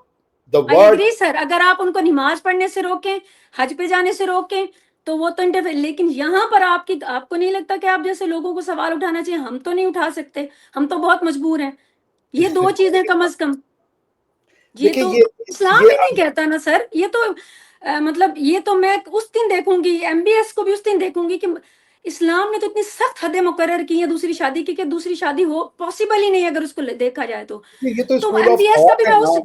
the I word, agree sir, अगर आप उनको नमाज पढ़ने से रोकें, हज पे जाने से रोकें, तो वो तो इंटरफेयर, लेकिन यहाँ पर आपको नहीं लगता कि आप जैसे लोगों को सवाल उठाना चाहिए? हम तो नहीं उठा सकते, हम तो बहुत मजबूर हैं। ये दो चीजें कम अज कम, ये देखिए तो ये इस्लाम ये भी नहीं कहता ना सर। ये तो मतलब ये तो मैं उस दिन देखूंगी, एमबीएस को भी उस दिन देखूंगी कि इस्लाम ने तो इतनी सख्त हदें मुकर्रर की है दूसरी शादी की कि दूसरी शादी हो पॉसिबल ही नहीं है अगर उसको देखा जाए ये तो तो स्कूल ऑफ एमबीएस का भी थॉट है मैं ना उस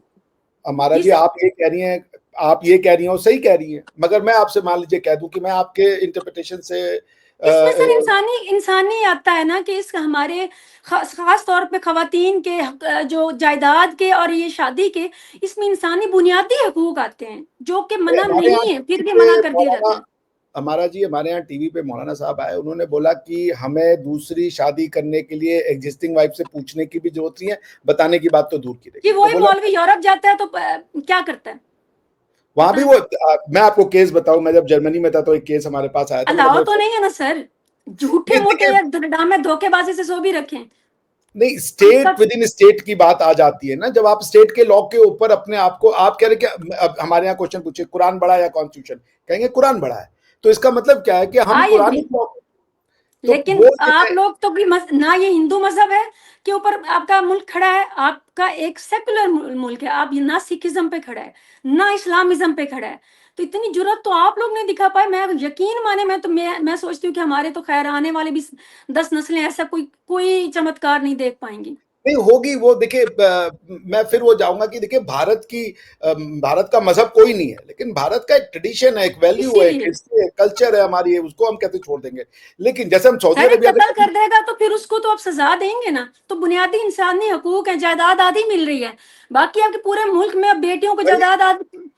हमारा जी जी। सर। आप ये कह रही हैं, आप ये कह रही हैं, वो सही कह रही हैं, मगर मैं आपसे मान लीजिए कह दूं कि मैं आपके इंटरप्रिटेशन से इसमें सर इंसानी इंसानी आता है ना कि इस हमारे खास तौर पे खवातीन के जो जायदाद के और ये शादी के, इसमें इंसानी बुनियादी हकूक आते हैं जो कि मना हमारे यहाँ नहीं है, फिर टीवी भी पे मना कर दिया जाता मौलाना, है। हमारा जी हमारे यहाँ टीवी पे मौलाना साहब आए, उन्होंने बोला कि हमें दूसरी शादी करने के लिए एग्जिस्टिंग वाइफ से पूछने की भी जरूरत नहीं है, बताने की बात तो दूर की जी रही। तो वही बोला मौलवी यूरोप जाता है तो क्या करता है वहां भी बताएं। वो मैं आपको केस बताऊं, मैं जब जर्मनी में था तो एक केस हमारे पास आया था, मतलब अलावा मेरे तो नहीं है ना सर, झूठे नहीं मोटे देखिए, या ड्रामे धोखेबाजी से सो भी रखें। नहीं उनका स्टेट विद इन स्टेट की बात आ जाती है ना, जब आप स्टेट के लॉ के ऊपर अपने आप को, आप कह रहे कि अब हमारे यहाँ क्वेश्चन पूछे कुरान बड़ा है या कॉन्स्टिट्यूशन, कहेंगे कुरान बड़ा है, तो इसका मतलब क्या है कि हम आई कुरान एग्री, लॉ, तो लेकिन वो आप लोग तो भी ना ये हिंदू मजहब है के ऊपर आपका मुल्क खड़ा है, आपका एक सेकुलर मुल्क है, आप ना सिखिज्म पे खड़ा है ना इस्लामिज्म पे खड़ा है, तो इतनी जुर्रत तो आप लोग नहीं दिखा पाए। मैं यकीन माने, मैं सोचती हूँ कि हमारे तो खैर आने वाले भी 10 नस्लें ऐसा कोई कोई चमत्कार नहीं देख पाएंगी। नहीं होगी। वो देखिए मैं फिर वो जाऊंगा कि देखिए भारत की भारत का मजहब कोई नहीं है, लेकिन भारत का एक ट्रेडिशन है, एक वैल्यू है, एक इसीलिए हिस्ट्री है, कल्चर है हमारी है, उसको हम कैसे छोड़ देंगे? लेकिन जैसे हम सऊदी सर एक अरेबिया कत्ल में, कर देगा तो फिर उसको तो आप सजा देंगे ना, तो बुनियादी इंसानी हकूक है, जायदाद आधी मिल रही है, बाकी आपके पूरे मुल्क में अब बेटियों को वही जायदाद आधी,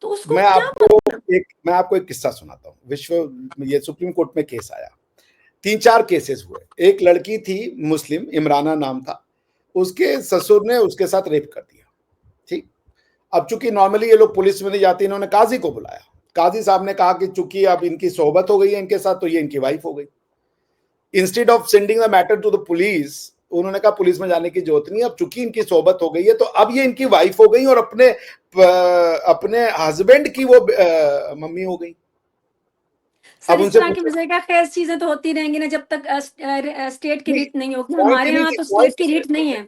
तो उसको मैं क्या आपको मतलब। मैं आपको एक किस्सा सुनाता हूँ। ये सुप्रीम कोर्ट में केस आया, 3-4 केसेस हुए। एक लड़की थी मुस्लिम, इमराना नाम था, उसके ससुर ने उसके साथ रेप कर दिया, ठीक। अब चूंकि नॉर्मली ये लोग पुलिस में नहीं जाती, इन्होंने काजी को बुलाया। काजी साहब ने कहा कि चूंकि अब इनकी सोहबत हो गई है इनके साथ, तो ये इनकी वाइफ हो गई। Instead of sending the matter to the police, उन्होंने कहा पुलिस में जाने की जरूरत नहीं, अब चूंकि इनकी सोहबत हो गई है तो अब ये इनकी वाइफ हो गई और अपने हस्बैंड की वो मम्मी हो गई। सर अब इस उनसे तरह की पूछो, वजह का खैर चीजें तो होती रहेंगी ना जब तक स्टेट की नहीं रीट नहीं होगी, पॉइंट हमारे ये नहीं यहाँ कि तो पॉइंट स्टेट की रीट नहीं है।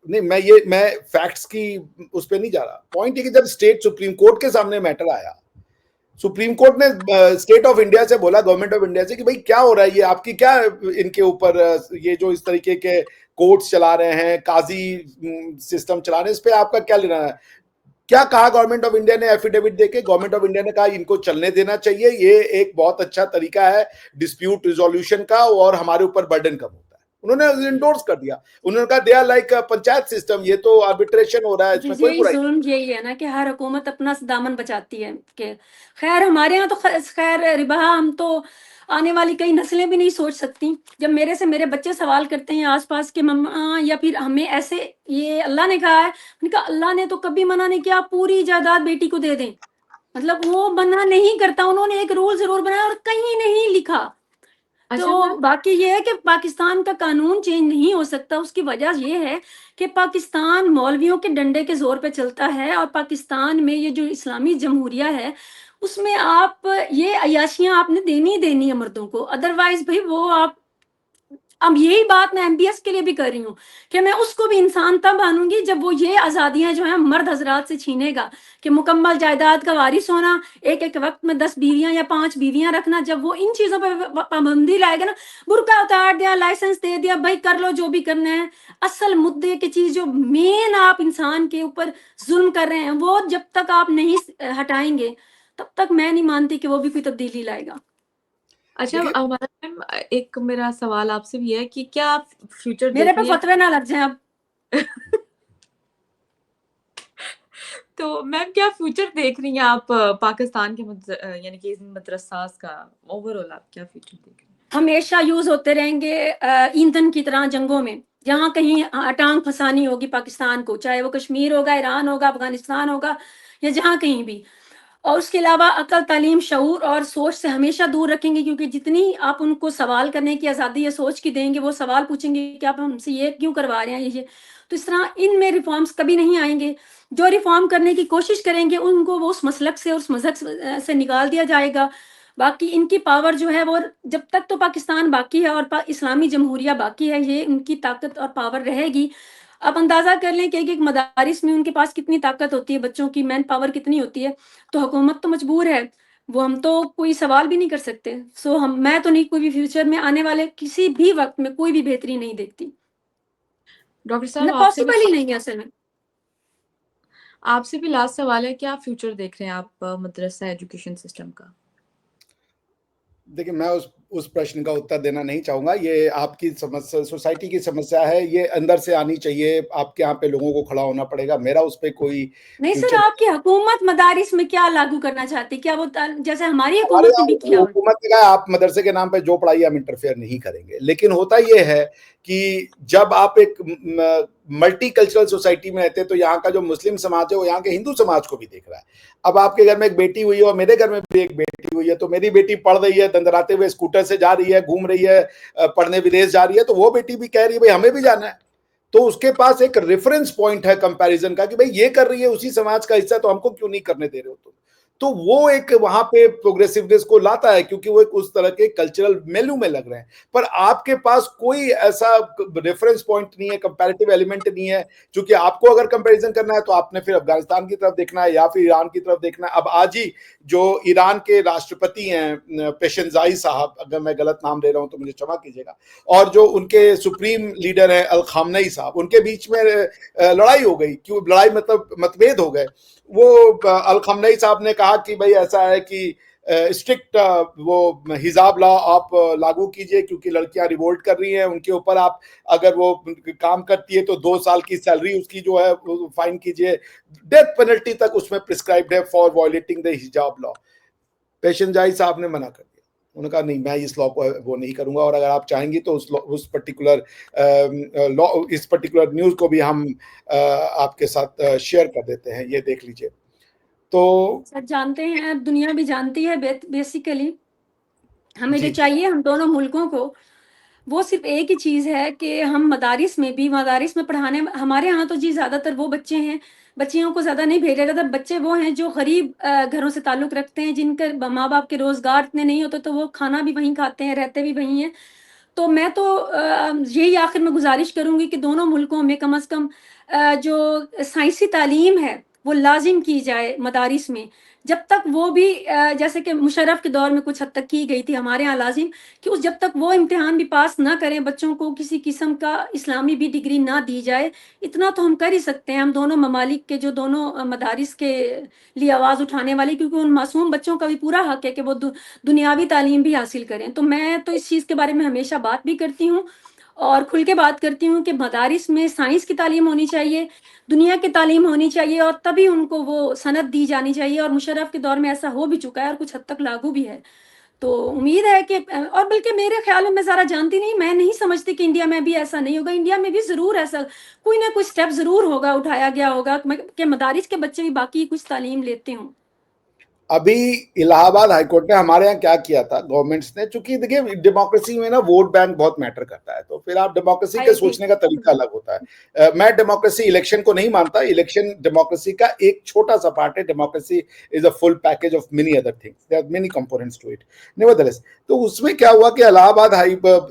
नहीं, मैं फैक्ट्स की उस पर नहीं जा रहा। पॉइंट ये कि जब स्टेट सुप्रीम कोर्ट के सामने मैटर आया, सुप्रीम कोर्ट ने स्टेट ऑफ इंडिया से बोला, गवर्नमेंट ऑफ इंडिया से, कि भाई क्या हो रहा है, ये आपकी क्या इनके ऊपर ये जो इस तरीके के कोर्ट्स चला रहे हैं, काजी सिस्टम चला रहे हैं, इस पे आपका क्या लेना है? क्या कहा गवर्नमेंट ऑफ इंडिया ने एफिडेविट देके? गवर्नमेंट ऑफ इंडिया ने कहा इनको चलने देना चाहिए, ये एक बहुत अच्छा तरीका है डिस्प्यूट रिजोल्यूशन का और हमारे ऊपर बर्डन कम होता है। उन्होंने इंडोर्स कर दिया, उन्होंने कहा they are like panchayat system, ये तो आर्बिट्रेशन हो रहा है, इसमें कोई यही बुराई जुल्म यही है ना कि हर हुकूमत अपना दामन बचाती है कि खैर हमारे यहाँ तो खैर रिबा हम तो आने वाली कई नस्लें भी नहीं सोच सकती। जब मेरे से मेरे बच्चे सवाल करते हैं आसपास के मम्मा या फिर हमें ऐसे, ये अल्लाह ने कहा है, मैंने कहा अल्लाह ने तो कभी मना नहीं किया पूरी जायदाद बेटी को दे दें, मतलब वो मना नहीं करता, उन्होंने एक रूल जरूर बनाया और कहीं नहीं लिखा। अच्छा तो मैम, बाकी ये है कि पाकिस्तान का कानून चेंज नहीं हो सकता, उसकी वजह ये है कि पाकिस्तान मौलवियों के डंडे के जोर पे चलता है, और पाकिस्तान में ये जो इस्लामी जमहूरिया है उसमें आप ये अयाशियां आपने देनी ही देनी है मर्दों को, अदरवाइज भाई वो आप, अब यही बात मैं एमबीएस के लिए भी कर रही हूँ कि मैं उसको भी इंसान तब मानूंगी जब वो ये आजादियां जो है मर्द हजरात से छीनेगा कि मुकम्मल जायदाद का वारिस होना, एक एक वक्त में 10 बीवियां या 5 बीवियां रखना, जब वो इन चीजों पर पाबंदी लाएगा ना, बुर्का उतार दिया, लाइसेंस दे दिया, भाई कर लो जो भी करना है, असल मुद्दे की चीज जो मेन आप इंसान के ऊपर जुल्म कर रहे हैं वो जब तक आप नहीं हटाएंगे तब तक मैं नहीं मानती कि वो भी कोई तब्दीली लाएगा। अच्छा देखिए हमारा मैम, एक मेरा सवाल आपसे भी है कि क्या आप फ्यूचर मेरे देख पे रही हैं? फतवे ना लग जाए अब। तो मैम क्या फ्यूचर देख रही हैं आप पाकिस्तान के यानी कि इन मदरसास का ओवरऑल आप क्या फ्यूचर देख रही हैं? हमेशा यूज होते रहेंगे ईंधन की तरह जंगों में, जहाँ कहीं टांग फंसानी होगी पाकिस्तान को, चाहे वो कश्मीर होगा, ईरान होगा, अफगानिस्तान होगा, या जहाँ कहीं भी। और उसके अलावा अकल, तालीम, शऊर और सोच से हमेशा दूर रखेंगे, क्योंकि जितनी आप उनको सवाल करने की आज़ादी या सोच की देंगे, वो सवाल पूछेंगे कि आप हमसे ये क्यों करवा रहे हैं ये। तो इस तरह इनमें रिफॉर्म्स कभी नहीं आएंगे। जो रिफॉर्म करने की कोशिश करेंगे उनको वो उस मसलक से, उस मजहब से निकाल दिया जाएगा। बाकी इनकी पावर जो है वो, जब तक तो पाकिस्तान बाकी है और इस्लामी जमहूरिया बाकी है, ये उनकी ताकत और पावर रहेगी। आप अंदाजा कर लें कि एक मदारिस में उनके पास कितनी ताकत होती है, बच्चों की मैन पावर कितनी होती है। तो हुकूमत तो मजबूर है, वो हम तो कोई सवाल भी नहीं कर सकते। सो मैं तो नहीं, कोई भी फ्यूचर में आने वाले किसी भी वक्त में कोई भी बेहतरी नहीं देखती। डॉक्टर साहब आपसे पॉसिबल ही नहीं है असल में। आपसे भी लास्ट सवाल है, क्या फ्यूचर देख रहे हैं आप मदरसा एजुकेशन सिस्टम का? देखिए, मैं उस प्रश्न का उत्तर देना नहीं चाहूँगा। ये आपकी समस्या, सोसाइटी की समस्या है, ये अंदर से आनी चाहिए। आपके यहाँ पे लोगों को खड़ा होना पड़ेगा। मेरा उस पे कोई नहीं सर, फ्यूचर आपकी हुकूमत मदारिस में क्या लागू करना चाहती है? क्या वो जैसे हमारी हमारे हुकूमत ने यहाँ भी किया हो? हुकूमत ने कहा आप मदरसे के नाम पे जो पढ़ाई हम इंटरफेयर नहीं करेंगे, लेकिन होता ये है कि जब आप एक मल्टी कल्चरल सोसाइटी में रहते हैं तो यहाँ का जो मुस्लिम समाज है वो यहाँ के हिंदू समाज को भी देख रहा है। अब आपके घर में एक बेटी हुई है और मेरे घर में भी एक बेटी हुई है, तो मेरी बेटी पढ़ रही है, दंदराते हुए स्कूटर से जा रही है, घूम रही है, पढ़ने विदेश जा रही है, तो वो बेटी भी कह रही है भाई हमें भी जाना है। तो उसके पास एक रेफरेंस पॉइंट है कंपैरिजन का कि भाई ये कर रही है, उसी समाज का हिस्सा, तो हमको क्यों नहीं करने दे रहे हो तुम। तो वो एक वहां पे प्रोग्रेसिवनेस को लाता है, क्योंकि वो एक उस तरह के कल्चरल मेन्यू में लग रहे हैं। पर आपके पास कोई ऐसा रेफरेंस पॉइंट नहीं है, कंपैरेटिव एलिमेंट नहीं है। क्योंकि आपको अगर कंपैरिजन करना है तो आपने फिर अफगानिस्तान की तरफ देखना है या फिर ईरान की तरफ देखना है। अब आज ही जो ईरान के राष्ट्रपति हैं पेशेंजाई साहब, अगर मैं गलत नाम ले रहा हूं तो मुझे क्षमा कीजिएगा, और जो उनके सुप्रीम लीडर हैं अल खामनेई साहब, उनके बीच में लड़ाई हो गई। क्यों लड़ाई? मतलब मतभेद हो गए। वो अल खमनई साहब ने कहा कि भाई ऐसा है कि स्ट्रिक्ट वो हिजाब लॉ आप लागू कीजिए, क्योंकि लड़कियां रिवोल्ट कर रही हैं उनके ऊपर। आप अगर वो काम करती है तो 2 साल की सैलरी उसकी जो है वो फाइन कीजिए। डेथ पेनल्टी तक उसमें प्रिस्क्राइब्ड है फॉर वायलेटिंग द हिजाब लॉ। पेशेंजाई साहब ने मना कर दिया। उन्होंने कहा नहीं, मैं इस लॉ को वो नहीं करूंगा, और अगर आप चाहेंगी तो उस पर्टिकुलर लॉ, इस पर्टिकुलर न्यूज को भी हम आपके साथ शेयर कर देते हैं, ये देख लीजिए। तो सर जानते हैं, दुनिया भी जानती है, बेसिकली हमें जो जी चाहिए हम दोनों मुल्कों को, वो सिर्फ एक ही चीज़ है कि हम मदारिस में पढ़ाने, हमारे यहाँ तो जी ज़्यादातर वो बच्चे हैं, बच्चियों को ज़्यादा नहीं भेजा जाता। बच्चे वो हैं जो गरीब घरों से ताल्लुक़ रखते हैं, जिनके माँ बाप के रोज़गार इतने नहीं होते, तो वो खाना भी वहीं खाते हैं, रहते भी वहीं हैं। तो मैं तो यही आखिर में गुजारिश करूँगी कि दोनों मुल्कों में कम से कम जो साइंसी तालीम है वो लाजिम की जाए मदारिस में। जब तक वो भी जैसे कि मुशर्रफ के दौर में कुछ हद तक की गई थी हमारे यहाँ लाजिम, कि उस जब तक वो इम्तिहान भी पास ना करें, बच्चों को किसी किस्म का इस्लामी भी डिग्री ना दी जाए। इतना तो हम कर ही सकते हैं, हम दोनों ममालिक के जो दोनों मदारिस के लिए आवाज़ उठाने वाले, क्योंकि उन मासूम बच्चों का भी पूरा हक है कि वो दुनियावी तालीम भी हासिल करें। तो मैं तो इस चीज़ के बारे में हमेशा बात भी करती हूँ और खुल के बात करती हूँ कि मदारिस में साइंस की तालीम होनी चाहिए, दुनिया की तालीम होनी चाहिए, और तभी उनको वो सनद दी जानी चाहिए। और मुशर्रफ के दौर में ऐसा हो भी चुका है और कुछ हद तक लागू भी है। तो उम्मीद है कि और बल्कि मेरे ख्याल में, मैं ज़रा जानती नहीं, मैं नहीं समझती कि इंडिया में भी ऐसा नहीं होगा। इंडिया में भी ज़रूर ऐसा कोई ना कोई स्टेप ज़रूर होगा, उठाया गया होगा कि मदारिस के बच्चे भी बाकी कुछ तालीम लेते हों। अभी इलाहाबाद हाईकोर्ट ने हमारे यहाँ क्या किया था, गवर्नमेंट्स ने, चूंकि देखिए डेमोक्रेसी में ना वोट बैंक बहुत मैटर करता है, तो फिर आप डेमोक्रेसी के सोचने का तरीका अलग होता है। मैं डेमोक्रेसी इलेक्शन को नहीं मानता, इलेक्शन डेमोक्रेसी का एक छोटा सा पार्ट है। Democracy is a full package of many other things, there are many components to it. Nevertheless, तो उसमें क्या हुआ कि इलाहाबाद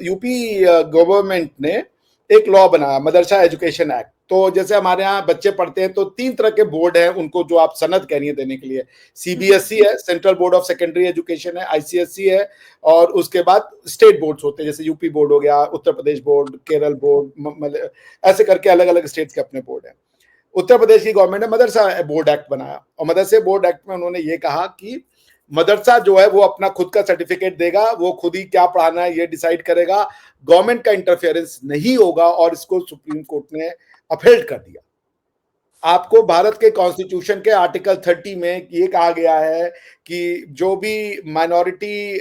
यूपी गवर्नमेंट ने एक लॉ बनाया, मदरसा एजुकेशन एक्ट। तो जैसे हमारे यहाँ बच्चे पढ़ते हैं तो 3 तरह के बोर्ड हैं उनको, जो आप सनद कह रही है देने के लिए। सीबीएसई है, central board of secondary education है, आईसीएसई है, और उसके बाद स्टेट बोर्ड्स होते हैं, जैसे यूपी बोर्ड हो गया, उत्तर प्रदेश बोर्ड, केरल बोर्ड, ऐसे करके अलग अलग स्टेट्स के अपने बोर्ड हैं। उत्तर प्रदेश की गवर्नमेंट ने मदरसा बोर्ड एक्ट बनाया, और मदरसे बोर्ड एक्ट में उन्होंने ये कहा कि मदरसा जो है वो अपना खुद का सर्टिफिकेट देगा, वो खुद ही क्या पढ़ाना है ये डिसाइड करेगा, गवर्नमेंट का इंटरफेरेंस नहीं होगा। और इसको सुप्रीम कोर्ट ने अपहेल्ड कर दिया। आपको भारत के कॉन्स्टिट्यूशन के आर्टिकल 30 में ये कहा गया है कि जो भी माइनॉरिटी,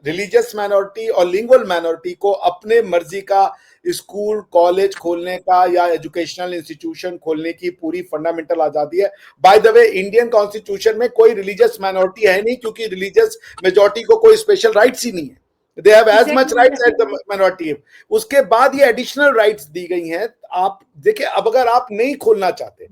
रिलीजियस माइनॉरिटी और लिंगुअल माइनॉरिटी को अपने मर्जी का स्कूल कॉलेज खोलने का या एजुकेशनल इंस्टीट्यूशन खोलने की पूरी फंडामेंटल आजादी है। By the way, Indian constitution में कोई रिलीजियस माइनॉरिटी है नहीं, क्योंकि रिलीजियस मेजॉरिटी को कोई स्पेशल राइट्स ही नहीं है। They have as much rights as the minority. उसके बाद ये एडिशनल राइट्स दी गई हैं। आप देखिए, अब अगर आप नहीं खोलना चाहते,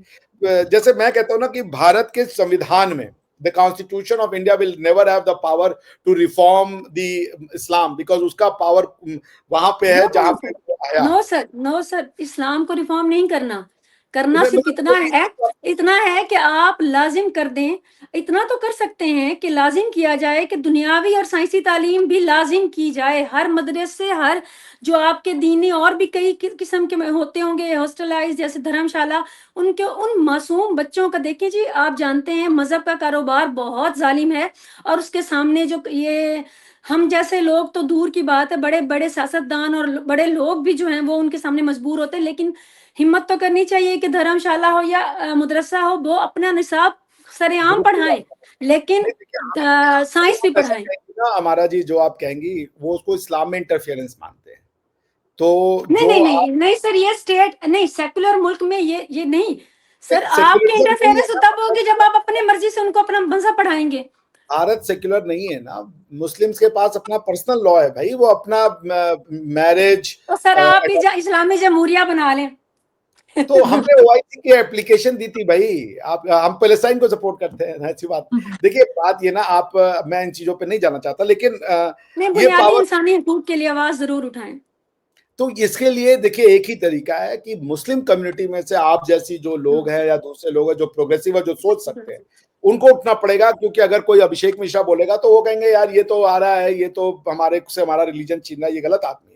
जैसे मैं कहता हूं ना कि भारत के संविधान में the constitution of India will never have the power to reform the Islam, because उसका पावर वहां पे है जहां पे आया। नो सर, इस्लाम को रिफॉर्म नहीं करना सिर्फ इतना है कि आप लाजिम कर दें। इतना तो कर सकते हैं कि लाजिम किया जाए कि दुनियावी और साइंसी तालीम भी लाजिम की जाए हर मदरसे, हर जो आपके दीनी और भी कई किस्म के होते होंगे हॉस्टलाइज जैसे धर्मशाला, उनके उन मासूम बच्चों का देखिए जी, आप जानते हैं मजहब का कारोबार बहुत जालिम है, और उसके सामने जो ये हम जैसे लोग तो दूर की बात है, बड़े बड़े सियासतदान और बड़े लोग भी जो हैं वो उनके सामने मजबूर होते हैं। लेकिन हिम्मत तो करनी चाहिए कि धर्मशाला हो या मदरसा हो, वो अपना निसाब सरेआम पढ़ाएं, लेकिन साइंस भी पढ़ाएं ना। हमारा जी जो आप कहेंगी वो उसको इस्लाम में इंटरफेरेंस मानते हैं। तो नहीं सर, ये स्टेट नहीं, सेकुलर मुल्क में ये नहीं सर। आपके इंटरफेरेंस तब होगी जब आप अपनी मर्जी से उनको अपना मजहब पढ़ाएंगे। भारत सेक्युलर नहीं है ना, मुस्लिम्स के पास अपना पर्सनल लॉ है भाई, वो अपना मैरिज। तो सर आप भी इस्लामी जमहूरिया बना लें। तो हमने ओआईसी की एप्लीकेशन दी थी भाई। हम पैलेस्टाइन को सपोर्ट करते हैं, ऐसी बात। देखिए बात ये ना, मैं इन चीजों पे नहीं जाना चाहता, लेकिन ये पावर इंसानी हकूक के लिए आवाज जरूर उठाएं। तो इसके लिए देखिए एक ही तरीका है कि मुस्लिम कम्युनिटी में से आप जैसी जो लोग हैं या दूसरे लोग हैं जो प्रोग्रेसिव है, जो सोच सकते हैं, उनको उठना पड़ेगा। क्योंकि अगर कोई अभिषेक मिश्रा बोलेगा तो वो कहेंगे यार ये तो आ रहा है, ये तो हमारे से हमारा रिलीजन छीन रहा है, ये गलत आदमी है।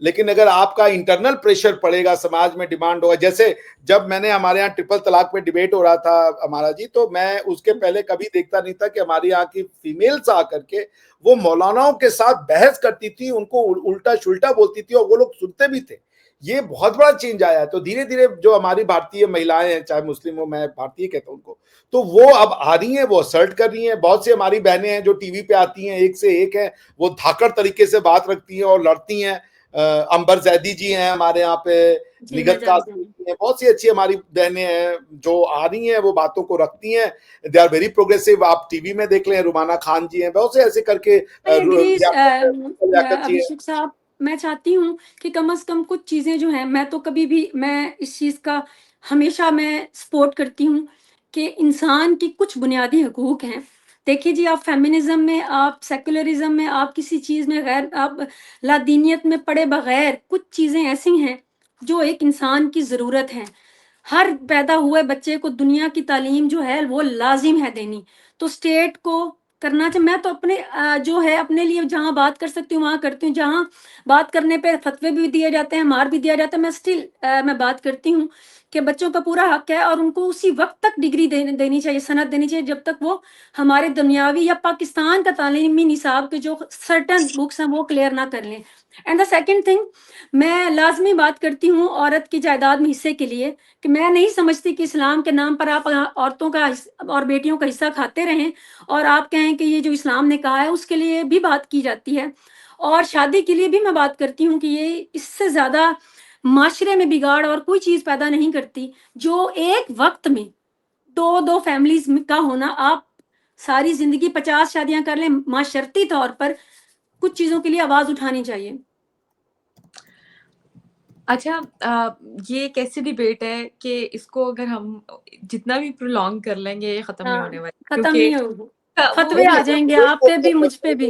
लेकिन अगर आपका इंटरनल प्रेशर पड़ेगा, समाज में डिमांड होगा, जैसे जब मैंने हमारे यहाँ ट्रिपल तलाक पे डिबेट हो रहा था हमारा जी, तो मैं उसके पहले कभी देखता नहीं था कि हमारे यहाँ की फीमेल्स आकर के वो मौलानाओं के साथ बहस करती थी, उनको उल्टा शुल्टा बोलती थी और वो लोग सुनते भी थे। ये बहुत बड़ा चेंज आया है। तो धीरे धीरे जो हमारी भारतीय महिलाएं हैं, चाहे मुस्लिम हो, मैं भारतीय कहता हूं उनको, तो वो अब आ रही हैं, वो असर्ट कर रही हैं। बहुत सी हमारी बहनें हैं जो टीवी पे आती हैं, एक से एक है, वो धाकड़ तरीके से बात रखती हैं और लड़ती हैं। अंबर जैदी जी हैं हमारे यहाँ पे, निगत कासमी हैं, बहुत सी अच्छी हमारी बहनें हैं जो आ रही हैं, वो बातों को रखती हैं। They are very progressive. आप टीवी में देख लें, रुमाना खान जी हैं, बहुत से ऐसे करके। अभिषेक साहब, मैं चाहती हूँ कि कम से कम कुछ चीजें जो हैं, मैं तो कभी भी मैं इस चीज का हमेशा मैं सपोर्ट करती हूँ कि इंसान की कुछ बुनियादी हकूक हैं। देखिए जी, आप फेमिनिज्म में, आप सेकुलरिज्म में, आप किसी चीज में गैर, आप लादीनियत में पड़े बगैर कुछ चीजें ऐसी हैं जो एक इंसान की जरूरत है। हर पैदा हुए बच्चे को दुनिया की तालीम जो है वो लाजिम है देनी। तो स्टेट को करना चाहिए। मैं तो अपने जो है अपने लिए जहाँ बात कर सकती हूँ वहाँ करती हूँ, जहाँ बात करने पे फतवे भी दिए जाते हैं, मार भी दिया जाता है, मैं स्टिल मैं बात करती हूँ कि बच्चों का पूरा हक है और उनको उसी वक्त तक डिग्री देनी चाहिए, सनद देनी चाहिए, जब तक वो हमारे दुनियावी या पाकिस्तान का तालीमी निसाब के जो सर्टन बुक्स हैं वो क्लियर ना कर लें। एंड द सेकेंड थिंग, मैं लाजमी बात करती हूँ औरत की जायदाद में हिस्से के लिए, कि मैं नहीं समझती कि इस्लाम के नाम पर आप औरतों का और बेटियों का हिस्सा खाते रहें और आप कहें कि ये जो इस्लाम ने कहा है उसके लिए भी बात की जाती है। और शादी के लिए भी मैं बात करती हूँ कि ये इससे ज्यादा माशरे में बिगाड़ और कोई चीज पैदा नहीं करती, जो एक वक्त में दो फैमिलीज का होना। आप सारी जिंदगी 50 शादियां कर लें, माशरती तौर पर कुछ चीजों के लिए आवाज उठानी चाहिए। अच्छा, ये एक ऐसी डिबेट है कि इसको अगर हम जितना भी प्रोलॉन्ग कर लेंगे, ये खत्म नहीं होने वाली, खत्म क्योंकि नहीं होगी, फतवे आ जाएंगे आप पे भी, मुझ पे भी।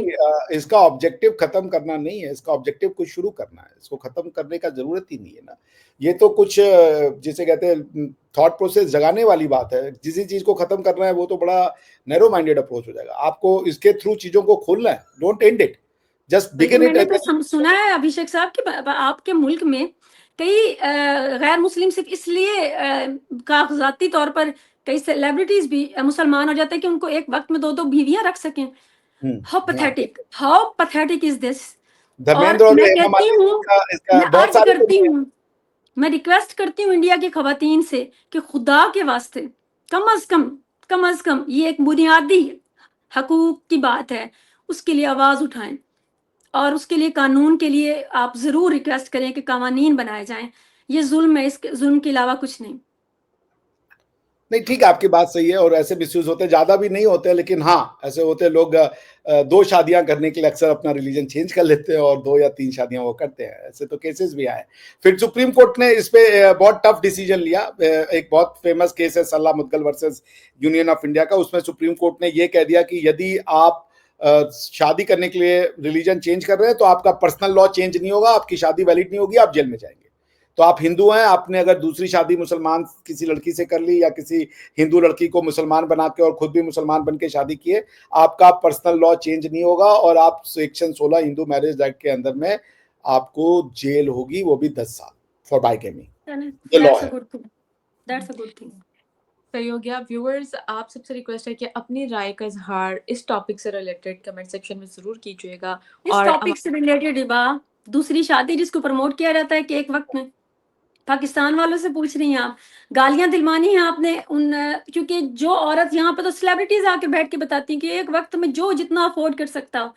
इसका ऑब्जेक्टिव खत्म करना नहीं है, इसका ऑब्जेक्टिव कुछ शुरू करना है। इसको खत्म करने का जरूरत ही नहीं है ना। ये तो कुछ जिसे कहते हैं थॉट प्रोसेस जगाने वाली बात है। जिस चीज को खत्म करना है वो तो बड़ा नैरो माइंडेड अप्रोच हो जाएगा। आपको इसके थ्रू चीजों को खोलना है, don't and it, just begin it. मैंने तो सुना है अभिषेक साहब कि आपके मुल्क में कई गैर मुस्लिम सिर्फ इसलिए कागजाती तौर पर कई सेलिब्रिटीज भी मुसलमान हो जाते हैं कि उनको एक वक्त में 2 बीवियां रख सकें। How pathetic is this. और मैं कहती हूँ, मैं अर्ज करती हूँ मैं रिक्वेस्ट करती हूँ इंडिया की खवातीन से कि खुदा के वास्ते कम अज कम ये एक बुनियादी हकूक की बात है, उसके लिए आवाज़ उठाएं और उसके लिए कानून के लिए आप ज़रूर रिक्वेस्ट करें कि कानून बनाए जाएं। ये जुल्म है, इस जुल्म के अलावा कुछ नहीं। नहीं ठीक है, आपकी बात सही है, और ऐसे मिसयूज होते हैं, ज्यादा भी नहीं होते, लेकिन हाँ ऐसे होते हैं लोग 2 शादियां करने के लिए अक्सर अपना रिलीजन चेंज कर लेते हैं और 2 या 3 शादियां वो करते हैं, ऐसे तो केसेस भी आए। फिर सुप्रीम कोर्ट ने इस पे बहुत टफ डिसीजन लिया। एक बहुत फेमस केस है सल्ला Mudgal versus union of India का, उसमें सुप्रीम कोर्ट ने ये कह दिया कि यदि आप शादी करने के लिए रिलीजन चेंज कर रहे हैं तो आपका पर्सनल लॉ चेंज नहीं होगा, आपकी शादी वैलिड नहीं होगी, आप जेल में जाएंगे। तो आप हिंदू हैं, आपने अगर दूसरी शादी मुसलमान किसी लड़की से कर ली या किसी हिंदू लड़की को मुसलमान बना के और खुद भी मुसलमान बन के शादी किए, आपका पर्सनल लॉ चेंज नहीं होगा और आप सेक्शन 16 हिंदू मैरिज एक्ट के अंदर में आपको जेल होगी, वो भी 10 साल फॉर बाइगेमी। ये लॉ है। That's a good thing. सही हो गया। व्यूअर्स, आप सबसे रिक्वेस्ट है कि अपनी राय का इजहार इस टॉपिक से रिलेटेड कमेंट सेक्शन में जरूर कीजिएगा। इस और टॉपिक से रिलेटेड हिबा, दूसरी शादी जिसको प्रमोट किया जाता है कि एक वक्त में पाकिस्तान वालों से पूछ रही हैं आप, गालियां दिलवानी है आपने उन, क्योंकि जो औरत यहाँ पे तो सेलिब्रिटीज आके बैठ के बताती हैं कि एक वक्त में जो जितना अफोर्ड कर सकता हो,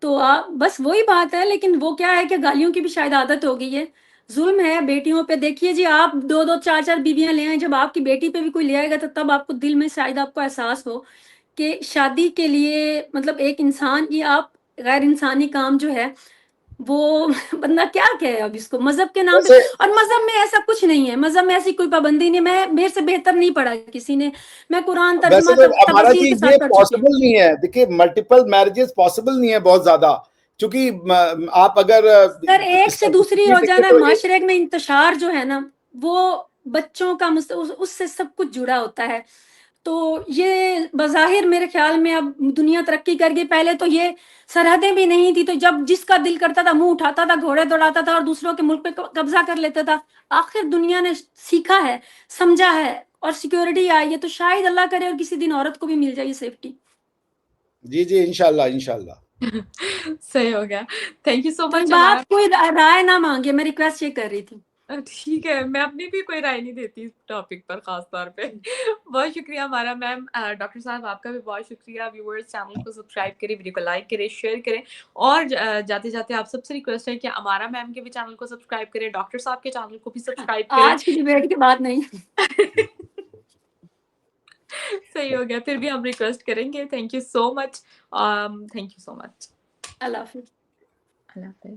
तो आप बस वही बात है। लेकिन वो क्या है कि गालियों की भी शायद आदत हो गई है, जुल्म है बेटियों पे। देखिए जी, आप 2-2 4-4 बीवियां ले आए, जब आपकी बेटी पे भी कोई ले आएगा तो तब आपको दिल में शायद आपको एहसास हो कि शादी के लिए मतलब एक इंसान, ये आप गैर इंसानी काम जो है वो बंदा क्या कहे अब इसको मजहब के नाम पे। वैसे और मजहब में ऐसा कुछ नहीं है, मजहब में ऐसी कोई पाबंदी नहीं। मैं मेरे से बेहतर नहीं पढ़ा किसी ने, मैं कुरान वैसे तर्जुमा तो हमारा तफसीर जी के साथ ये पढ़ चुकी हूँ। पॉसिबल नहीं है, देखिए मल्टीपल मैरिजेस पॉसिबल नहीं है बहुत ज्यादा, क्योंकि आप अगर सर एक से दूसरी स्टैटिस्टिकली हो देखें जाना, तो माशरे में इंतशार जो है ना, वो बच्चों का उससे सब कुछ जुड़ा होता है। तो ये बज़ाहिर मेरे ख्याल में अब दुनिया तरक्की कर गई, पहले तो ये सरहदें भी नहीं थी, तो जब जिसका दिल करता था मुंह उठाता था, घोड़े दौड़ाता था और दूसरों के मुल्क पे कब्जा कर लेता था। आखिर दुनिया ने सीखा है, समझा है और सिक्योरिटी आई है, तो शायद अल्लाह करे और किसी दिन औरत को भी मिल जाए सेफ्टी। जी जी इंशाल्लाह इंशाल्लाह। सही हो गया। थैंक यू सो तो मच। बात कोई राय ना मांगे, मैं रिक्वेस्ट ये कर रही थी। ठीक है, मैं अपनी भी कोई राय नहीं देती इस टॉपिक पर खास तौर पे। बहुत शुक्रिया हमारा मैम। डॉक्टर साहब आपका भी बहुत शुक्रिया। व्यूअर्स, चैनल को सब्सक्राइब करें, वीडियो को लाइक करें, शेयर करें, और जाते जाते आप सबसे रिक्वेस्ट है कि हमारा मैम के भी चैनल को सब्सक्राइब करें, डॉक्टर साहब के चैनल को भी सब्सक्राइब करें। आज की डिबेट के बाद नहीं। सही हो गया, फिर भी हम रिक्वेस्ट करेंगे। Thank you so much. Thank you so much. Allah Hafiz. Allah Hafiz.